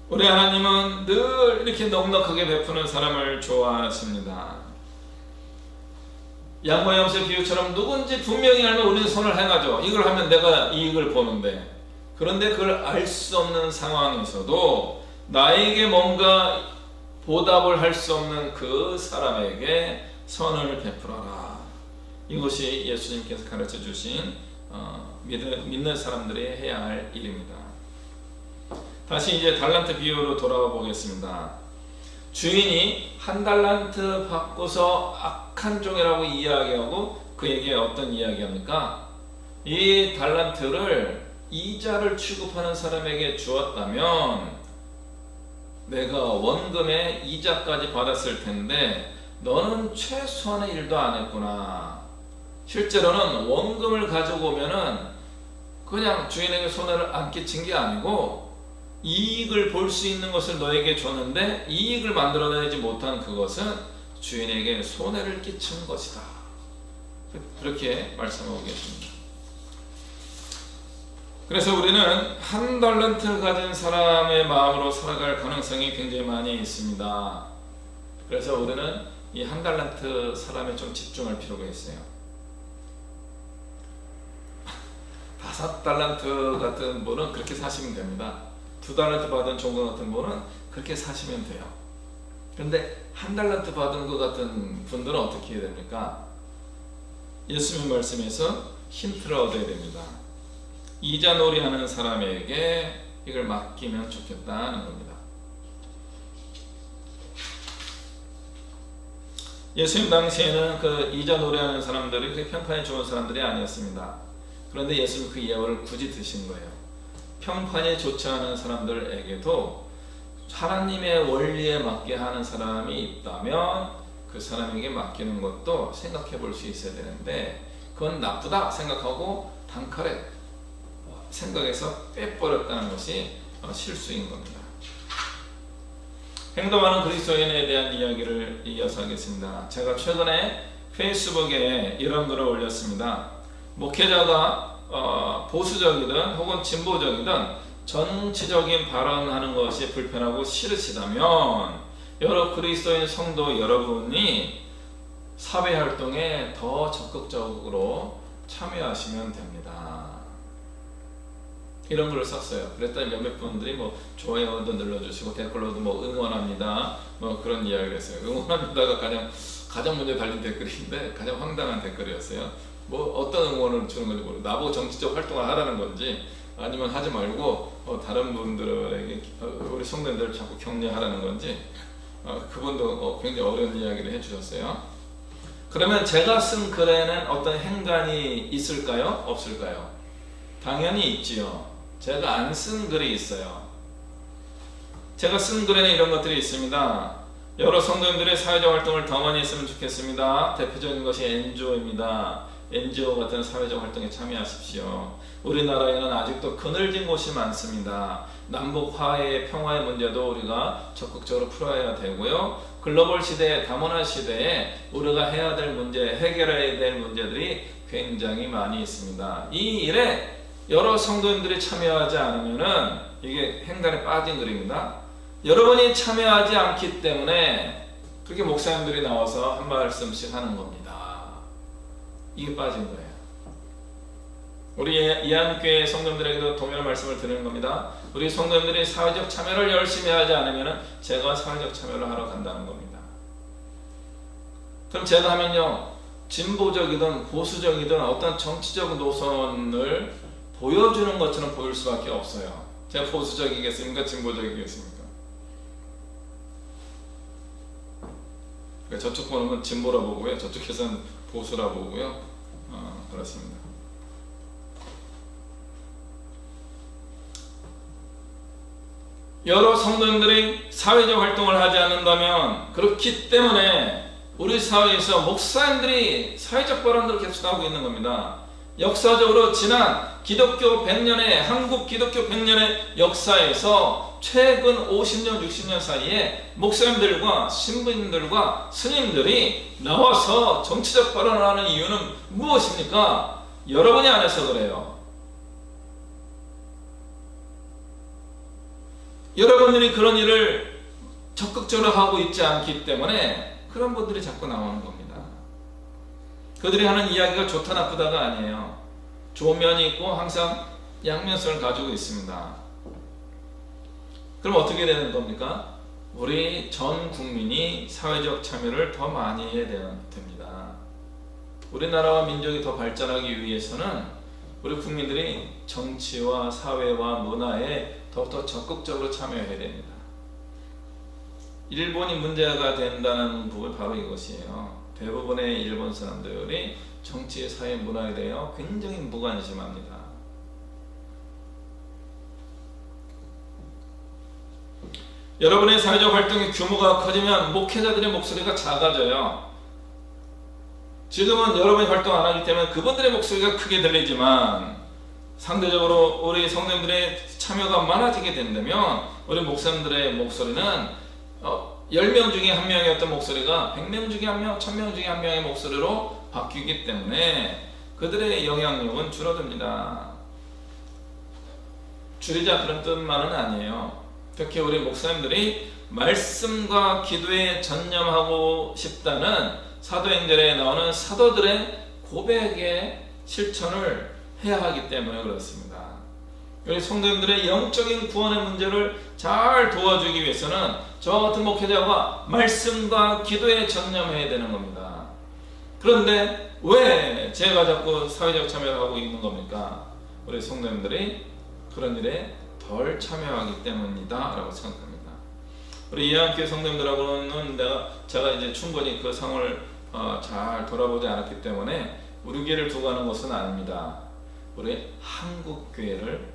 Speaker 3: 우리 하나님은 늘 이렇게 넉넉하게 베푸는 사람을 좋아하십니다. 양과 염소의 비유처럼 누군지 분명히 알면 우리는 손을 행하죠. 이걸 하면 내가 이익을 보는데, 그런데 그걸 알 수 없는 상황에서도 나에게 뭔가 보답을 할 수 없는 그 사람에게 선을 베풀어라. 이것이 예수님께서 가르쳐 주신 믿는 사람들이 해야 할 일입니다. 다시 이제 달란트 비유로 돌아가 보겠습니다. 주인이 한 달란트 받고서 악한 종이라고 이야기하고 그에게 어떤 이야기합니까? 이 달란트를 이자를 취급하는 사람에게 주었다면 내가 원금의 이자까지 받았을 텐데 너는 최소한의 일도 안 했구나. 실제로는 원금을 가지고 오면은 그냥 주인에게 손해를 안 끼친 게 아니고 이익을 볼 수 있는 것을 너에게 줬는데 이익을 만들어내지 못한 그것은 주인에게 손해를 끼친 것이다. 그렇게 말씀하고 계십니다. 그래서 우리는 한 달란트 가진 사람의 마음으로 살아갈 가능성이 굉장히 많이 있습니다. 그래서 우리는 이 한 달란트 사람에 좀 집중할 필요가 있어요. 5달란트 같은 분은 그렇게 사시면 됩니다. 2달란트 받은 종과 같은 분은 그렇게 사시면 돼요. 그런데 1달란트 받은 것 같은 분들은 어떻게 해야 됩니까? 예수님 말씀에서 힌트를 얻어야 됩니다. 이자놀이 하는 사람에게 이걸 맡기면 좋겠다는 겁니다. 예수님 당시에는 그 이자놀이 하는 사람들이 그렇게 평판이 좋은 사람들이 아니었습니다. 그런데 예수님 그 예언을 굳이 드신 거예요. 평판이 좋지 않은 사람들에게도 하나님의 원리에 맞게 하는 사람이 있다면 그 사람에게 맡기는 것도 생각해 볼 수 있어야 되는데 그건 나쁘다 생각하고 단칼에 생각해서 빼버렸다는 것이 실수인 겁니다. 행동하는 그리스도인에 대한 이야기를 이어서 하겠습니다. 제가 최근에 페이스북에 이런 글을 올렸습니다. 목회자가 보수적이든 혹은 진보적이든 정치적인 발언하는 것이 불편하고 싫으시다면 여러 그리스도인 성도 여러분이 사회활동에 더 적극적으로 참여하시면 됩니다. 이런 글을 썼어요. 그랬더니 몇몇 분들이 뭐 좋아요도 눌러주시고 댓글로도 뭐 응원합니다 뭐 그런 이야기를 했어요. 응원합니다가 가장 먼저 달린 댓글인데 가장 황당한 댓글이었어요. 뭐 어떤 응원을 주는 건지 모르고 나보고 정치적 활동을 하라는 건지 아니면 하지 말고 다른 분들에게 우리 성도님들을 자꾸 격려하라는 건지 그분도 굉장히 어려운 이야기를 해주셨어요. 그러면 제가 쓴 글에는 어떤 행간이 있을까요? 없을까요? 당연히 있지요. 제가 안 쓴 글이 있어요. 제가 쓴 글에는 이런 것들이 있습니다. 여러 성도님들의 사회적 활동을 더 많이 했으면 좋겠습니다. 대표적인 것이 NGO입니다. NGO 같은 사회적 활동에 참여하십시오. 우리나라에는 아직도 그늘진 곳이 많습니다. 남북 화해, 평화의 문제도 우리가 적극적으로 풀어야 되고요. 글로벌 시대에, 다문화 시대에 우리가 해야 될 문제, 해결해야 될 문제들이 굉장히 많이 있습니다. 이 일에 여러 성도님들이 참여하지 않으면은 이게 행간에 빠진 글입니다. 여러분이 참여하지 않기 때문에 그렇게 목사님들이 나와서 한 말씀씩 하는 겁니다. 이게 빠진 거예요. 우리 이한교회 성도님들에게도 동일한 말씀을 드리는 겁니다. 우리 성도님들이 사회적 참여를 열심히 하지 않으면 제가 사회적 참여를 하러 간다는 겁니다. 그럼 제가 하면요, 진보적이든 보수적이든 어떤 정치적 노선을 보여주는 것처럼 보일 수밖에 없어요. 제가 보수적이겠습니까? 진보적이겠습니까? 그러니까 저쪽 보는 건 진보라 보고요, 저쪽에서는 보수라 보고요. 그렇습니다. 여러 성도님들이 사회적 활동을 하지 않는다면, 그렇기 때문에 우리 사회에서 목사님들이 사회적 발언들을 계속하고 있는 겁니다. 역사적으로 지난 기독교 100년의 한국 기독교 100년의 역사에서 최근 50년, 60년 사이에 목사님들과 신부님들과 스님들이 나와서 정치적 발언을 하는 이유는 무엇입니까? 여러분이 안 해서 그래요. 여러분들이 그런 일을 적극적으로 하고 있지 않기 때문에 그런 분들이 자꾸 나오는 겁니다. 그들이 하는 이야기가 좋다 나쁘다가 아니에요. 좋은 면이 있고 항상 양면성을 가지고 있습니다. 그럼 어떻게 되는 겁니까? 우리 전 국민이 사회적 참여를 더 많이 해야 됩니다. 우리나라와 민족이 더 발전하기 위해서는 우리 국민들이 정치와 사회와 문화에 더욱더 적극적으로 참여해야 됩니다. 일본이 문제가 된다는 부분 바로 이것이에요. 대부분의 일본 사람들이 정치, 사회, 문화에 대해 굉장히 무관심합니다. 여러분의 사회적 활동의 규모가 커지면 목회자들의 목소리가 작아져요. 지금은 여러분이 활동 안 하기 때문에 그분들의 목소리가 크게 들리지만 상대적으로 우리 성도님들의 참여가 많아지게 된다면 우리 목사님들의 목소리는 10명 중에 1명이었던 목소리가 100명 중에 1명, 1000명 중에 1명의 목소리로 바뀌기 때문에 그들의 영향력은 줄어듭니다. 줄이자 그런 뜻만은 아니에요. 특히 우리 목사님들이 말씀과 기도에 전념하고 싶다는 사도행전에 나오는 사도들의 고백의 실천을 해야 하기 때문에 그렇습니다. 우리 성도님들의 영적인 구원의 문제를 잘 도와주기 위해서는 저와 같은 목회자가 말씀과 기도에 전념해야 되는 겁니다. 그런데 왜 제가 자꾸 사회적 참여를 하고 있는 겁니까? 우리 성도님들이 그런 일에 덜 참여하기 때문이다 라고 생각합니다. 우리 예한교회 성도님들하고는 제가 이제 충분히 그 상황을 잘 돌아보지 않았기 때문에 우리 교회를 두고 하는 것은 아닙니다. 우리 한국 교회를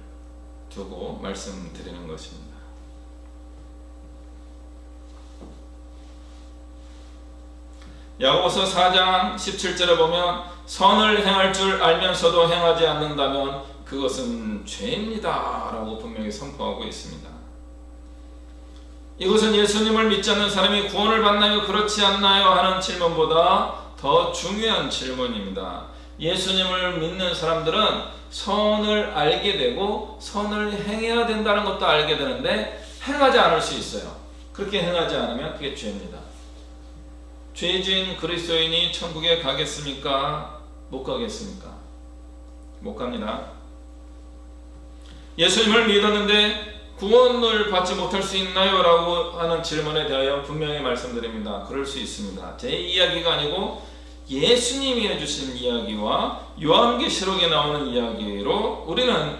Speaker 3: 두고 말씀드리는 것입니다. 야고보서 4장 17절에 보면 선을 행할 줄 알면서도 행하지 않는다면 그것은 죄입니다 라고 분명히 선포하고 있습니다. 이것은 예수님을 믿지 않는 사람이 구원을 받나요? 그렇지 않나요? 하는 질문보다 더 중요한 질문입니다. 예수님을 믿는 사람들은 선을 알게 되고 선을 행해야 된다는 것도 알게 되는데 행하지 않을 수 있어요. 그렇게 행하지 않으면 그게 죄입니다. 죄진 그리스도인이 천국에 가겠습니까? 못 가겠습니까? 못 갑니다. 예수님을 믿었는데 구원을 받지 못할 수 있나요? 라고 하는 질문에 대하여 분명히 말씀드립니다. 그럴 수 있습니다. 제 이야기가 아니고 예수님이 해주신 이야기와 요한계시록에 나오는 이야기로 우리는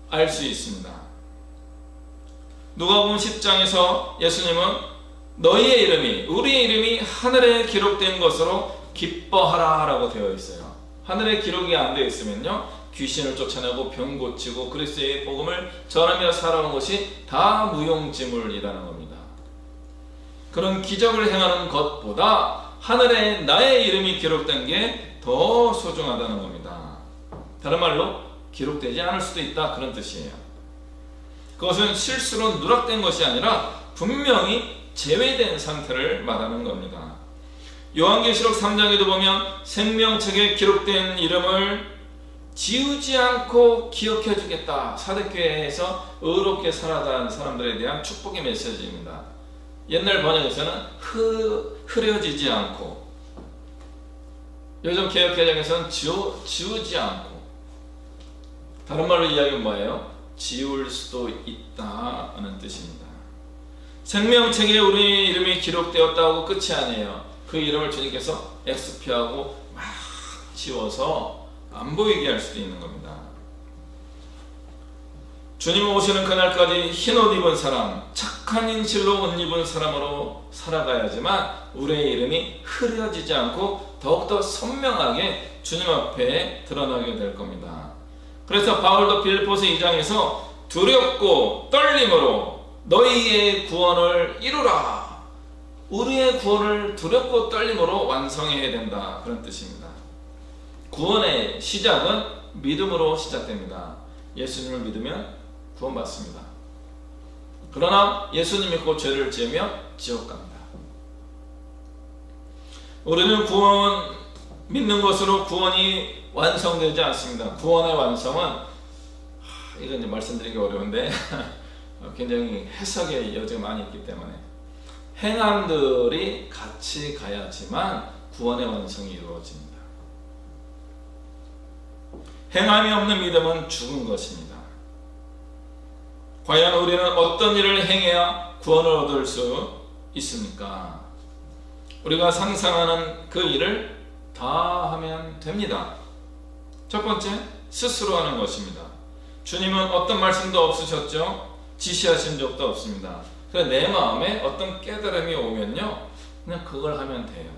Speaker 3: 알 수 있습니다. 누가복음 10장에서 예수님은 너희의 이름이, 우리의 이름이 하늘에 기록된 것으로 기뻐하라 라고 되어 있어요. 하늘에 기록이 안 되어 있으면요 귀신을 쫓아내고 병 고치고 그리스도의 복음을 전하며 살아온 것이 다 무용지물이라는 겁니다. 그런 기적을 행하는 것보다 하늘에 나의 이름이 기록된 게 더 소중하다는 겁니다. 다른 말로 기록되지 않을 수도 있다 그런 뜻이에요. 그것은 실수로 누락된 것이 아니라 분명히 제외된 상태를 말하는 겁니다. 요한계시록 3장에도 보면 생명책에 기록된 이름을 지우지 않고 기억해 주겠다. 사대교회에서 의롭게 살아간 사람들에 대한 축복의 메시지입니다. 옛날 번역에서는 흐려지지 않고, 요즘 개혁개정에서는 지우지 않고, 다른 말로 이야기는 뭐예요? 지울 수도 있다 하는 뜻입니다. 생명책에 우리 이름이 기록되었다고 끝이 아니에요. 그 이름을 주님께서 엑스피하고 막 지워서 안 보이게 할 수도 있는 겁니다. 주님 오시는 그날까지 흰옷 입은 사람, 착한 인실로 옷 입은 사람으로 살아가야지만 우리의 이름이 흐려지지 않고 더욱더 선명하게 주님 앞에 드러나게 될 겁니다. 그래서 바울도 빌립보서 2장에서 두렵고 떨림으로 너희의 구원을 이루라. 우리의 구원을 두렵고 떨림으로 완성해야 된다. 그런 뜻입니다. 구원의 시작은 믿음으로 시작됩니다. 예수님을 믿으면 구원받습니다. 그러나 예수님 믿고 죄를 지으며 지옥 갑니다. 우리는 구원 믿는 것으로 구원이 완성되지 않습니다. 구원의 완성은 이건 이제 말씀드리기 어려운데 굉장히 해석의 여지가 많이 있기 때문에 행함들이 같이 가야지만 구원의 완성이 이루어집니다. 행함이 없는 믿음은 죽은 것입니다. 과연 우리는 어떤 일을 행해야 구원을 얻을 수 있습니까? 우리가 상상하는 그 일을 다 하면 됩니다. 첫 번째, 스스로 하는 것입니다. 주님은 어떤 말씀도 없으셨죠? 지시하신 적도 없습니다. 그래서 내 마음에 어떤 깨달음이 오면요, 그냥 그걸 하면 돼요.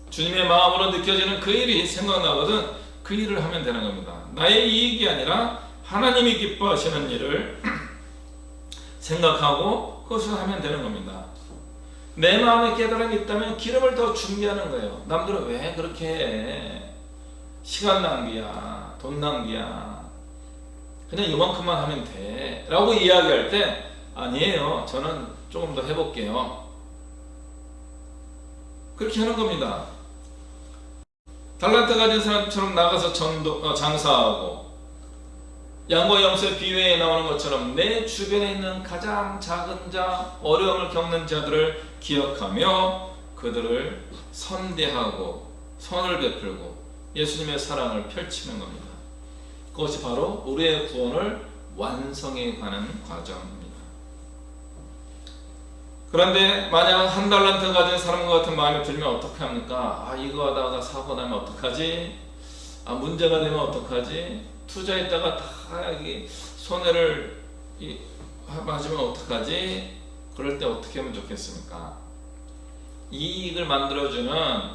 Speaker 3: 주님의 마음으로 느껴지는 그 일이 생각나거든 그 일을 하면 되는 겁니다. 나의 이익이 아니라 하나님이 기뻐하시는 일을 생각하고 그것을 하면 되는 겁니다. 내 마음에 깨달음이 있다면 기름을 더 준비하는 거예요. 남들은 왜 그렇게 해? 시간 낭비야, 돈 낭비야, 그냥 이만큼만 하면 돼 라고 이야기할 때 아니에요, 저는 조금 더 해볼게요, 그렇게 하는 겁니다. 달란트 가진 사람처럼 나가서 장사하고, 양과 염소의 비유에 나오는 것처럼 내 주변에 있는 가장 작은 자, 어려움을 겪는 자들을 기억하며 그들을 선대하고 선을 베풀고 예수님의 사랑을 펼치는 겁니다. 그것이 바로 우리의 구원을 완성해 가는 과정입니다. 그런데 만약 한 달란트 가진 사람과 같은 마음이 들면 어떻게 합니까? 이거 하다가 사고 나면 어떡하지? 문제가 되면 어떡하지? 투자했다가 다 손해를 맞으면 어떡하지? 그럴 때 어떻게 하면 좋겠습니까? 이익을 만들어주는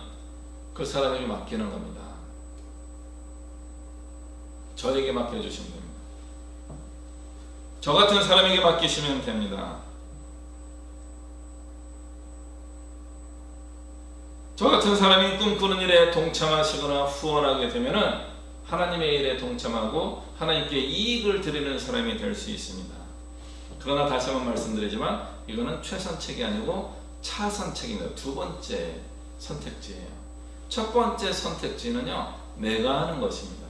Speaker 3: 그 사람에게 맡기는 겁니다. 저에게 맡겨주시면 됩니다. 저 같은 사람에게 맡기시면 됩니다. 저 같은 사람이 꿈꾸는 일에 동참하시거나 후원하게 되면은 하나님의 일에 동참하고 하나님께 이익을 드리는 사람이 될 수 있습니다. 그러나 다시 한번 말씀드리지만 이거는 최선책이 아니고 차선책입니다. 두 번째 선택지예요. 첫 번째 선택지는요, 내가 하는 것입니다.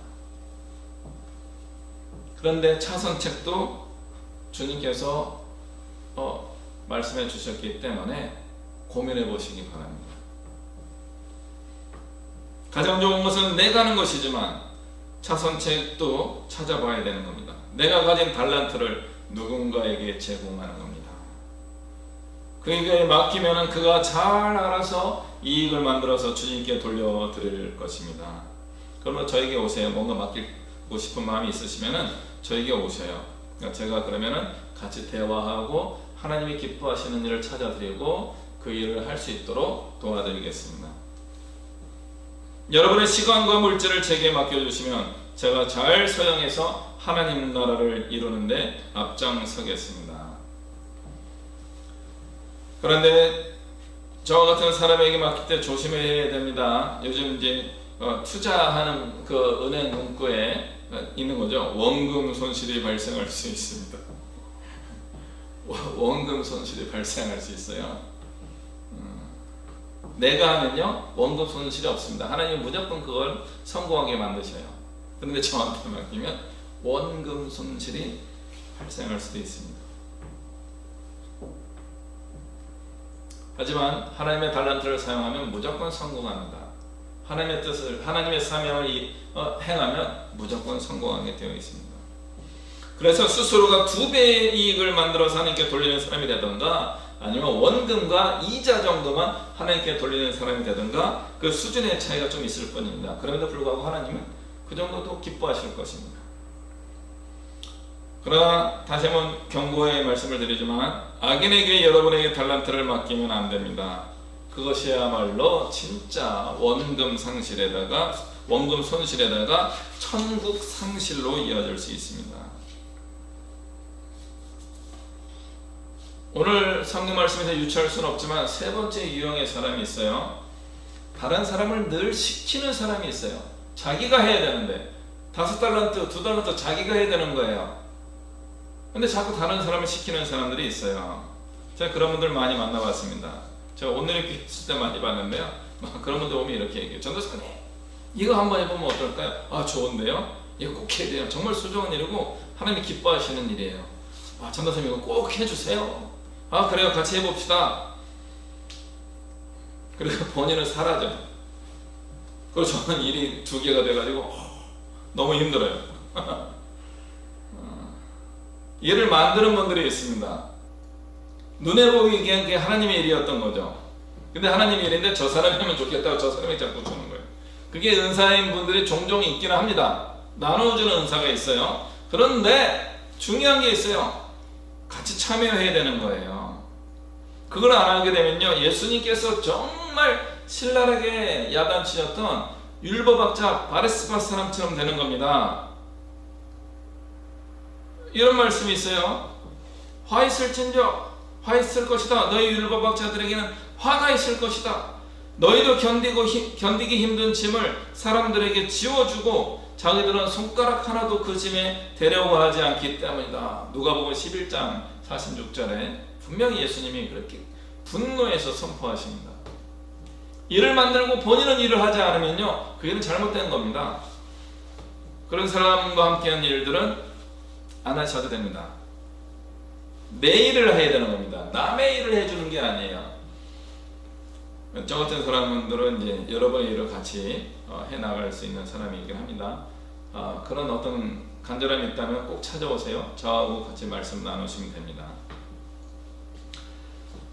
Speaker 3: 그런데 차선책도 주님께서 말씀해 주셨기 때문에 고민해 보시기 바랍니다. 가장 좋은 것은 내가 하는 것이지만 차선책도 찾아봐야 되는 겁니다. 내가 가진 달란트를 누군가에게 제공하는 겁니다. 그에게 맡기면 그가 잘 알아서 이익을 만들어서 주님께 돌려드릴 것입니다. 그러면 저에게 오세요. 뭔가 맡기고 싶은 마음이 있으시면 저에게 오셔요. 제가 그러면 같이 대화하고 하나님이 기뻐하시는 일을 찾아드리고 그 일을 할 수 있도록 도와드리겠습니다. 여러분의 시간과 물질을 제게 맡겨주시면 제가 잘 사용해서 하나님 나라를 이루는데 앞장서겠습니다. 그런데 저와 같은 사람에게 맡길 때 조심해야 됩니다. 요즘 이제 투자하는 그 은행 문구에 있는 거죠. 원금 손실이 발생할 수 있습니다. 원금 손실이 발생할 수 있어요. 내가 하면요, 원금 손실이 없습니다. 하나님은 무조건 그걸 성공하게 만드셔요. 그런데 저한테 맡기면 원금 손실이 발생할 수도 있습니다. 하지만 하나님의 달란트를 사용하면 무조건 성공합니다. 하나님의 뜻을, 하나님의 사명을 행하면 무조건 성공하게 되어 있습니다. 그래서 스스로가 2배의 이익을 만들어서 하나님께 돌리는 사람이 되던가, 아니면 원금과 이자 정도만 하나님께 돌리는 사람이 되든가, 그 수준의 차이가 좀 있을 뿐입니다. 그럼에도 불구하고 하나님은 그 정도도 기뻐하실 것입니다. 그러나 다시 한번 경고의 말씀을 드리지만 악인에게 여러분에게 달란트를 맡기면 안 됩니다. 그것이야말로 진짜 원금 손실에다가 천국 상실로 이어질 수 있습니다. 오늘 성경 말씀에서 유추할 수는 없지만 세 번째 유형의 사람이 있어요. 다른 사람을 늘 시키는 사람이 있어요. 자기가 해야 되는데 5달란트, 2달란트 자기가 해야 되는 거예요. 근데 자꾸 다른 사람을 시키는 사람들이 있어요. 제가 그런 분들 많이 만나봤습니다. 제가 오늘 이렇게 있을 때 많이 봤는데요. 그런 분들 오면 이렇게 얘기해요. 전도사님, 이거 한번 해보면 어떨까요? 아, 좋은데요? 이거 꼭 해야 돼요. 정말 소중한 일이고 하나님이 기뻐하시는 일이에요. 아, 전도사님 이거 꼭 해주세요. 아, 그래요. 같이 해봅시다. 그래서 본인은 사라져요. 그리고 저는 일이 2개가 돼가지고 너무 힘들어요. 일을 만드는 분들이 있습니다. 눈에 보이기엔 그게 하나님의 일이었던 거죠. 근데 하나님의 일인데 저 사람이 하면 좋겠다고 저 사람이 자꾸 주는 거예요. 그게 은사인 분들이 종종 있기는 합니다. 나눠주는 은사가 있어요. 그런데 중요한 게 있어요. 같이 참여해야 되는 거예요. 그걸 안 하게 되면요, 예수님께서 정말 신랄하게 야단치셨던 율법학자 바리새파 사람처럼 되는 겁니다. 이런 말씀이 있어요. 화 있을진저 화 있을 것이다. 너희 율법학자들에게는 화가 있을 것이다. 너희도 견디기 힘든 짐을 사람들에게 지워주고 자기들은 손가락 하나도 그 짐에 대려고 하지 않기 때문이다. 누가복음 11장 46절에 분명히 예수님이 그렇게 분노해서 선포하십니다. 일을 만들고 본인은 일을 하지 않으면요, 그 일은 잘못된 겁니다. 그런 사람과 함께한 일들은 안 하셔도 됩니다. 내 일을 해야 되는 겁니다. 남의 일을 해주는 게 아니에요. 저 같은 사람들은 이제 여러분의 일을 같이 해나갈 수 있는 사람이긴 합니다. 그런 어떤 간절함이 있다면 꼭 찾아오세요. 저하고 같이 말씀 나누시면 됩니다.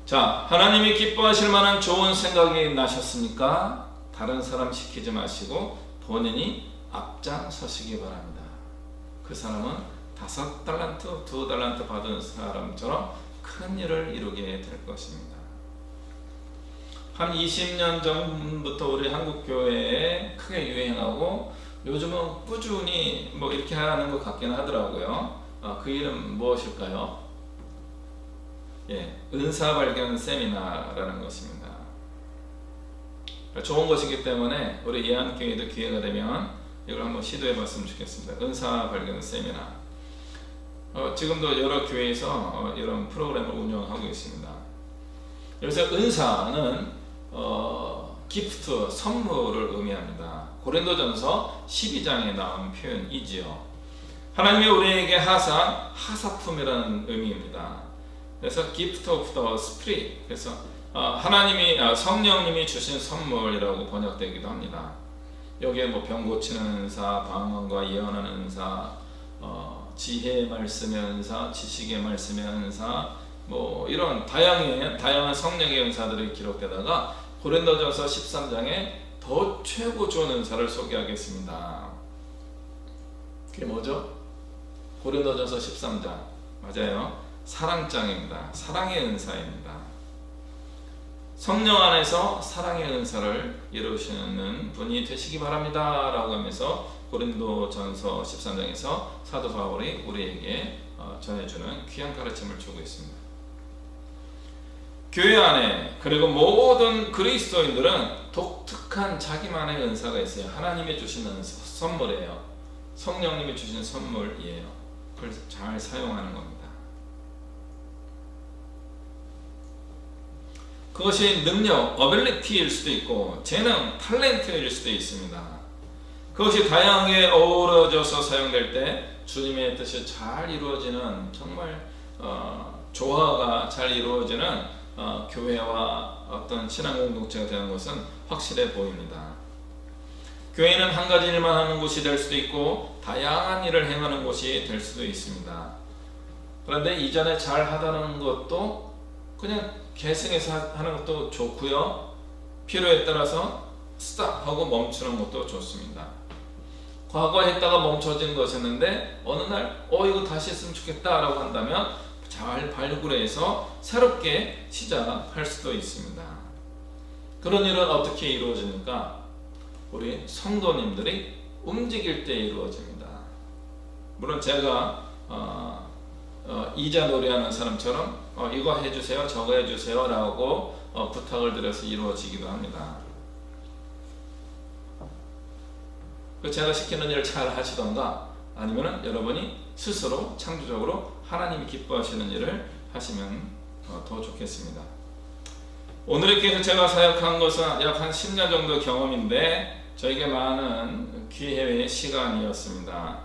Speaker 3: 자, 하나님이 기뻐하실 만한 좋은 생각이 나셨으니까 다른 사람 시키지 마시고 본인이 앞장서시기 바랍니다. 그 사람은 5달란트, 2달란트 받은 사람처럼 큰 일을 이루게 될 것입니다. 한 20년 전부터 우리 한국 교회에 크게 유행하고 요즘은 꾸준히 뭐 이렇게 하는 것 같긴 하더라고요. 그 이름 무엇일까요? 예, 은사 발견 세미나라는 것입니다. 좋은 것이기 때문에 우리 예한교회도 기회가 되면 이걸 한번 시도해 봤으면 좋겠습니다. 은사 발견 세미나. 지금도 여러 교회에서 이런 프로그램을 운영하고 있습니다. 그래서 은사는 기프트, 선물을 의미합니다. 고린도전서 12장에 나온 표현이지요. 하나님이 우리에게 하사한 하사품이라는 의미입니다. 그래서 gift of the spirit, 그래서 하나님이 성령님이 주신 선물이라고 번역되기도 합니다. 여기에 뭐 병 고치는 은사, 방언과 예언하는 은사, 지혜의 말씀의 은사, 지식의 말씀의 은사, 뭐 이런 다양한 성령의 은사들이 기록되다가 고린도전서 13장에 더 최고 좋은 은사를 소개하겠습니다. 그게 뭐죠? 고린도전서 13장 맞아요. 사랑장입니다. 사랑의 은사입니다. 성령 안에서 사랑의 은사를 이루시는 분이 되시기 바랍니다 라고 하면서 고린도전서 13장에서 사도 바울이 우리에게 전해주는 귀한 가르침을 주고 있습니다. 교회 안에 그리고 모든 그리스도인들은 독특한 자기만의 은사가 있어요. 하나님이 주시는 선물이에요. 성령님이 주신 선물이에요. 그걸 잘 사용하는 겁니다. 그것이 능력, 어빌리티일 수도 있고 재능, 탤런트일 수도 있습니다. 그것이 다양하게 어우러져서 사용될 때 주님의 뜻이 잘 이루어지는 정말 조화가 잘 이루어지는 교회와 어떤 신앙 공동체가 되는 것은 확실해 보입니다. 교회는 한 가지 일만 하는 곳이 될 수도 있고 다양한 일을 행하는 곳이 될 수도 있습니다. 그런데 이전에 잘 하다는 것도 그냥 계승해서 하는 것도 좋고요. 필요에 따라서 스탑하고 멈추는 것도 좋습니다. 과거에 했다가 멈춰진 것이었는데 어느 날 이거 다시 했으면 좋겠다 라고 한다면 잘 발굴해서 새롭게 시작할 수도 있습니다. 그런 일은 어떻게 이루어집니까? 우리 성도님들이 움직일 때 이루어집니다. 물론 제가 이자 노래하는 사람처럼 이거 해주세요 저거 해주세요 라고 부탁을 드려서 이루어지기도 합니다. 제가 시키는 일을 잘 하시던가 아니면 여러분이 스스로 창조적으로 하나님이 기뻐하시는 일을 하시면 더 좋겠습니다. 오늘의 교회에서 제가 사역한 것은 약 한 10년 정도 경험인데 저에게 많은 기회의 시간이었습니다.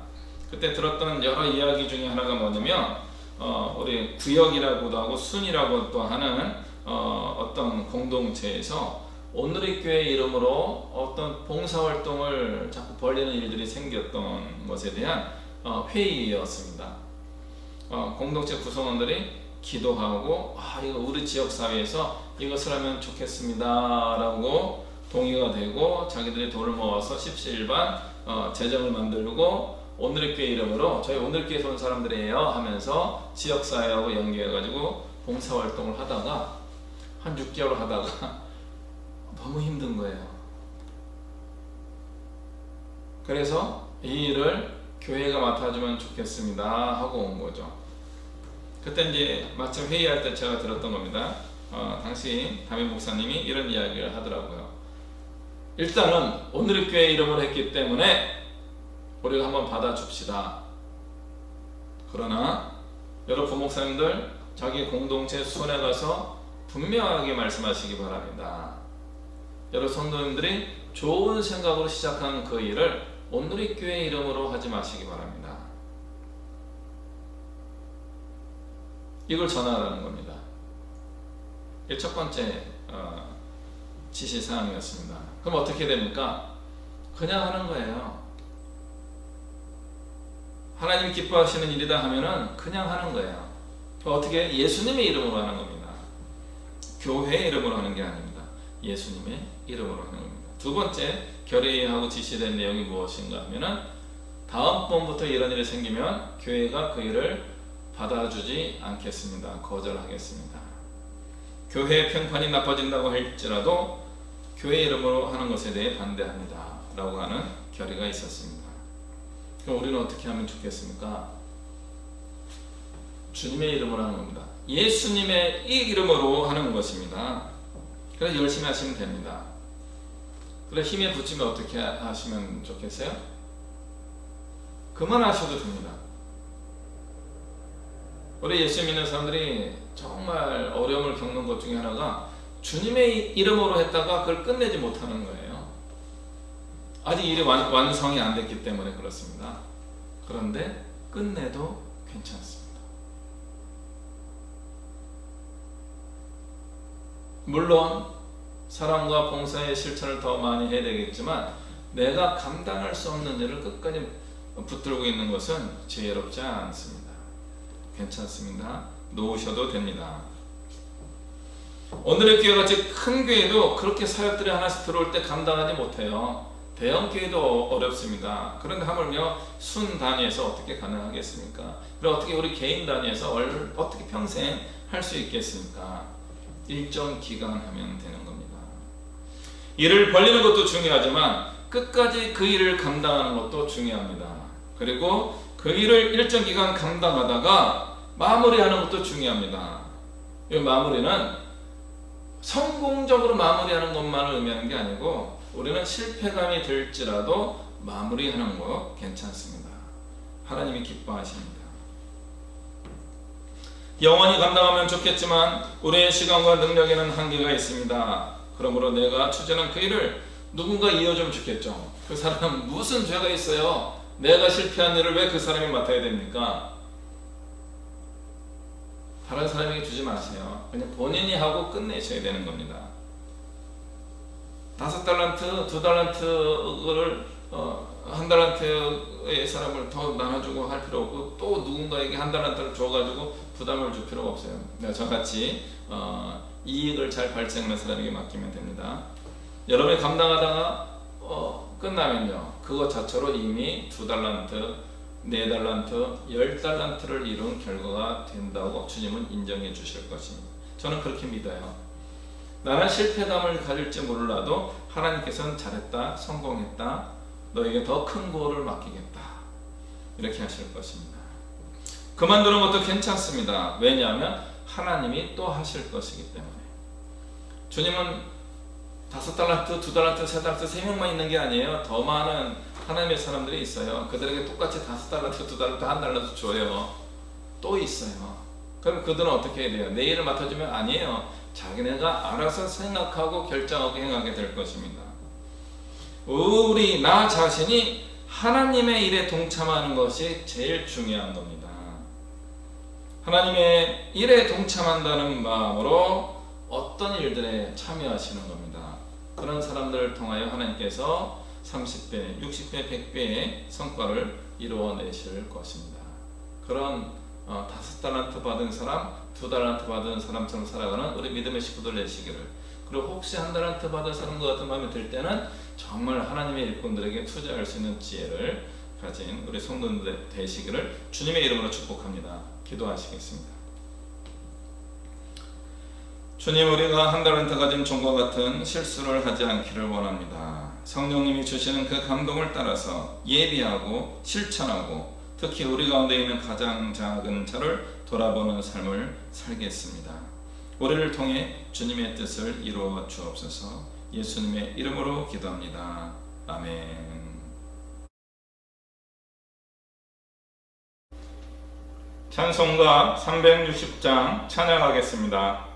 Speaker 3: 그때 들었던 여러 이야기 중에 하나가 뭐냐면 우리 구역이라고도 하고 순이라고도 하는 어떤 공동체에서 오늘의 교회 이름으로 어떤 봉사활동을 자꾸 벌리는 일들이 생겼던 것에 대한 회의였습니다. 공동체 구성원들이 기도하고 이거 우리 지역사회에서 이것을 하면 좋겠습니다 라고 동의가 되고 자기들이 돈을 모아서 십시일반 재정을 만들고 오늘의 교회 이름으로 저희 오늘의 교회에서 온 사람들이에요 하면서 지역사회하고 연계해가지고 봉사활동을 하다가 한 6개월 하다가 너무 힘든 거예요. 그래서 이 일을 교회가 맡아주면 좋겠습니다 하고 온 거죠. 그때 이제 마침 회의할 때 제가 들었던 겁니다. 당시 담임 목사님이 이런 이야기를 하더라고요. 일단은 오늘의 교회 이름으로 했기 때문에 우리가 한번 받아줍시다. 그러나 여러 부목사님들 자기 공동체 손에 가서 분명하게 말씀하시기 바랍니다. 여러 성도님들이 좋은 생각으로 시작한 그 일을 오늘의 교회 이름으로 하지 마시기 바랍니다. 이걸 전하라는 겁니다. 이게 첫 번째 지시사항이었습니다. 그럼 어떻게 됩니까? 그냥 하는 거예요. 하나님이 기뻐하시는 일이다 하면은 그냥 하는 거예요. 어떻게? 예수님의 이름으로 하는 겁니다. 교회의 이름으로 하는 게 아닙니다. 예수님의 이름으로 하는 겁니다. 두 번째 결의하고 지시된 내용이 무엇인가 하면은 다음번부터 이런 일이 생기면 교회가 그 일을 받아주지 않겠습니다. 거절하겠습니다. 교회의 평판이 나빠진다고 할지라도 교회 이름으로 하는 것에 대해 반대합니다 라고 하는 결의가 있었습니다. 그럼 우리는 어떻게 하면 좋겠습니까? 주님의 이름으로 하는 겁니다. 예수님의 이 이름으로 하는 것입니다. 그래서 열심히 하시면 됩니다. 그래 힘에 붙이면 어떻게 하시면 좋겠어요? 그만하셔도 됩니다. 우리 예수 믿는 사람들이 정말 어려움을 겪는 것 중에 하나가 주님의 이름으로 했다가 그걸 끝내지 못하는 거예요. 아직 일이 완성이 안 됐기 때문에 그렇습니다. 그런데 끝내도 괜찮습니다. 물론 사랑과 봉사의 실천을 더 많이 해야 되겠지만 내가 감당할 수 없는 일을 끝까지 붙들고 있는 것은 지혜롭지 않습니다. 괜찮습니다. 놓으셔도 됩니다. 오늘의 교회같이 큰 교회도 그렇게 사역들이 하나씩 들어올 때 감당하지 못해요. 대형 교회도 어렵습니다. 그런데 하물며 순 단위에서 어떻게 가능하겠습니까? 그리고 어떻게 우리 개인 단위에서 어떻게 평생 할 수 있겠습니까? 일정 기간 하면 되는 겁니다. 일을 벌리는 것도 중요하지만 끝까지 그 일을 감당하는 것도 중요합니다. 그리고 그 일을 일정 기간 감당하다가 마무리하는 것도 중요합니다. 이 마무리는 성공적으로 마무리하는 것만을 의미하는 게 아니고 우리는 실패감이 들지라도 마무리하는 거 괜찮습니다. 하나님이 기뻐하십니다. 영원히 감당하면 좋겠지만 우리의 시간과 능력에는 한계가 있습니다. 그러므로 내가 추진한 그 일을 누군가 이어주면 좋겠죠. 그 사람은 무슨 죄가 있어요? 내가 실패한 일을 왜 그 사람이 맡아야 됩니까? 다른 사람에게 주지 마세요. 그냥 본인이 하고 끝내셔야 되는 겁니다. 5달란트, 2달란트를 1달란트의 사람을 더 나눠주고 할 필요 없고 또 누군가에게 1달란트를 줘가지고 부담을 줄 필요가 없어요. 저같이 이익을 잘 발생하는 사람에게 맡기면 됩니다. 여러분이 감당하다가 끝나면요, 그것 자체로 이미 2달란트, 4달란트, 10달란트를 이룬 결과가 된다고 주님은 인정해 주실 것입니다. 저는 그렇게 믿어요. 나는 실패감을 가질지 몰라도 하나님께서는 잘했다, 성공했다, 너에게 더 큰 구호를 맡기겠다, 이렇게 하실 것입니다. 그만두는 것도 괜찮습니다. 왜냐하면 하나님이 또 하실 것이기 때문에. 주님은 5달란트, 2달란트, 3달란트 3명만 있는 게 아니에요. 더 많은 하나님의 사람들이 있어요. 그들에게 똑같이 5달란트, 2달란트, 1달란트 줘요. 또 있어요. 그럼 그들은 어떻게 해야 돼요? 내 일을 맡아주면 아니에요. 자기네가 알아서 생각하고 결정하고 행하게 될 것입니다. 나 자신이 하나님의 일에 동참하는 것이 제일 중요한 겁니다. 하나님의 일에 동참한다는 마음으로 어떤 일들에 참여하시는 겁니다. 그런 사람들을 통하여 하나님께서 30배, 60배, 100배의 성과를 이루어내실 것입니다. 그런 5달란트 받은 사람, 2달란트 받은 사람처럼 살아가는 우리 믿음의 식구들 되시기를, 그리고 혹시 1달란트 받은 사람과 같은 마음이 들 때는 정말 하나님의 일꾼들에게 투자할 수 있는 지혜를 가진 우리 성도들 되시기를 주님의 이름으로 축복합니다. 기도하시겠습니다. 주님, 우리가 1달란트 가진 종과 같은 실수를 하지 않기를 원합니다. 성령님이 주시는 그 감동을 따라서 예비하고 실천하고, 특히 우리 가운데 있는 가장 작은 자를 돌아보는 삶을 살겠습니다. 우리를 통해 주님의 뜻을 이루어 주옵소서. 예수님의 이름으로 기도합니다. 아멘.
Speaker 1: 찬송가 360장 찬양하겠습니다.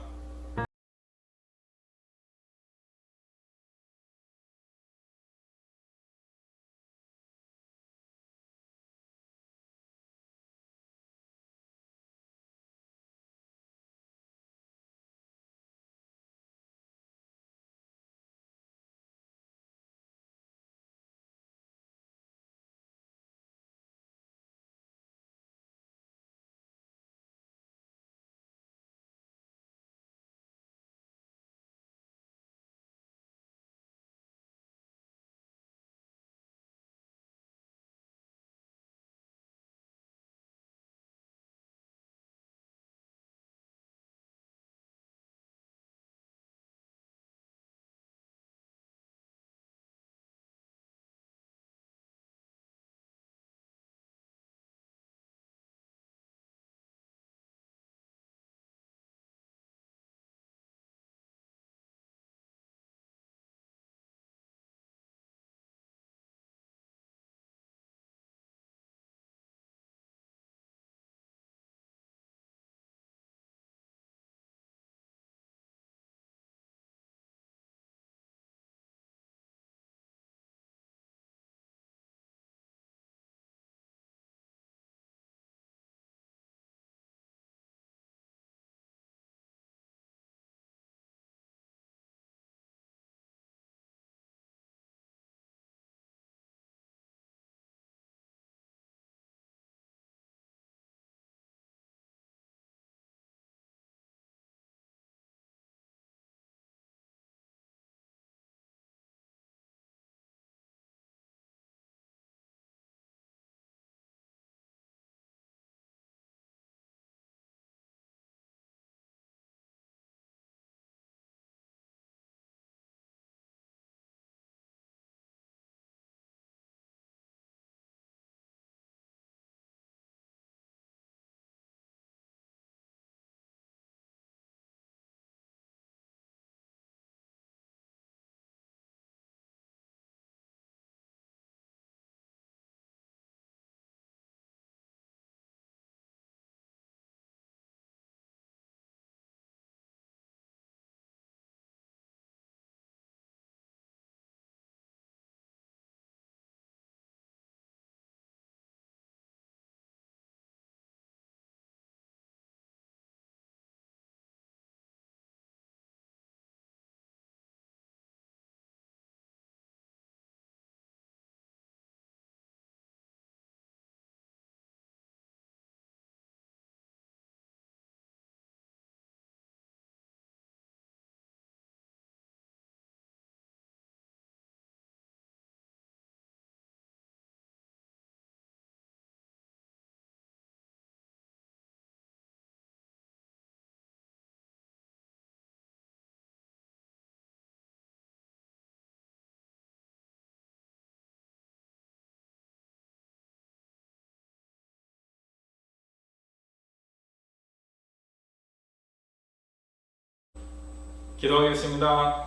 Speaker 1: 기도하겠습니다.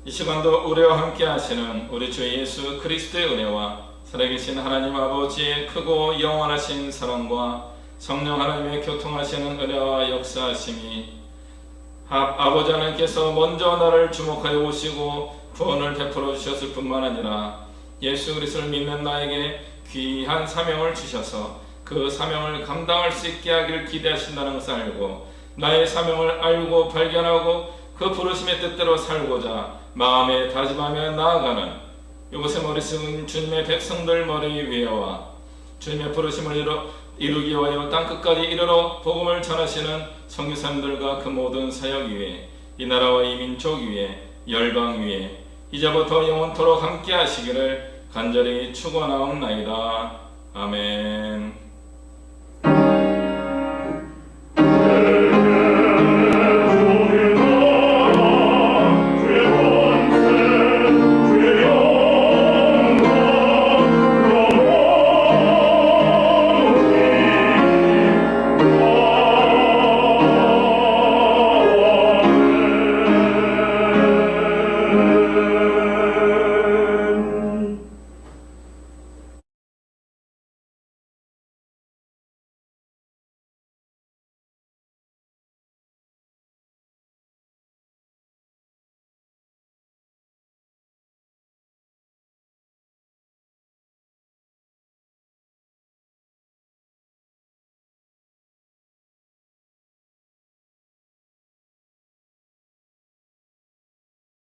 Speaker 1: 이 시간도 우리와 함께 하시는 우리 주 예수 그리스도의 은혜와 살아계신 하나님 아버지의 크고 영원하신 사랑과 성령 하나님의 교통하시는 은혜와 역사하심이 아버지 하나님께서 먼저 나를 주목하여 오시고 구원을 베풀어 주셨을 뿐만 아니라 예수 그리스도를 믿는 나에게 귀한 사명을 주셔서 그 사명을 감당할 수 있게 하기를 기대하신다는 것을 알고 나의 사명을 알고 발견하고 그 부르심의 뜻대로 살고자 마음에 다짐하며 나아가는 이곳에 머리 숙은 주님의 백성들 머리 위에와 주님의 부르심을 이루기 위하여 땅끝까지 이르러 복음을 전하시는 선교사님들과 그 모든 사역 위에 이 나라와 이 민족 위에 열방 위에 이제부터 영원토록 함께 하시기를 간절히 축원하옵나이다. 아멘.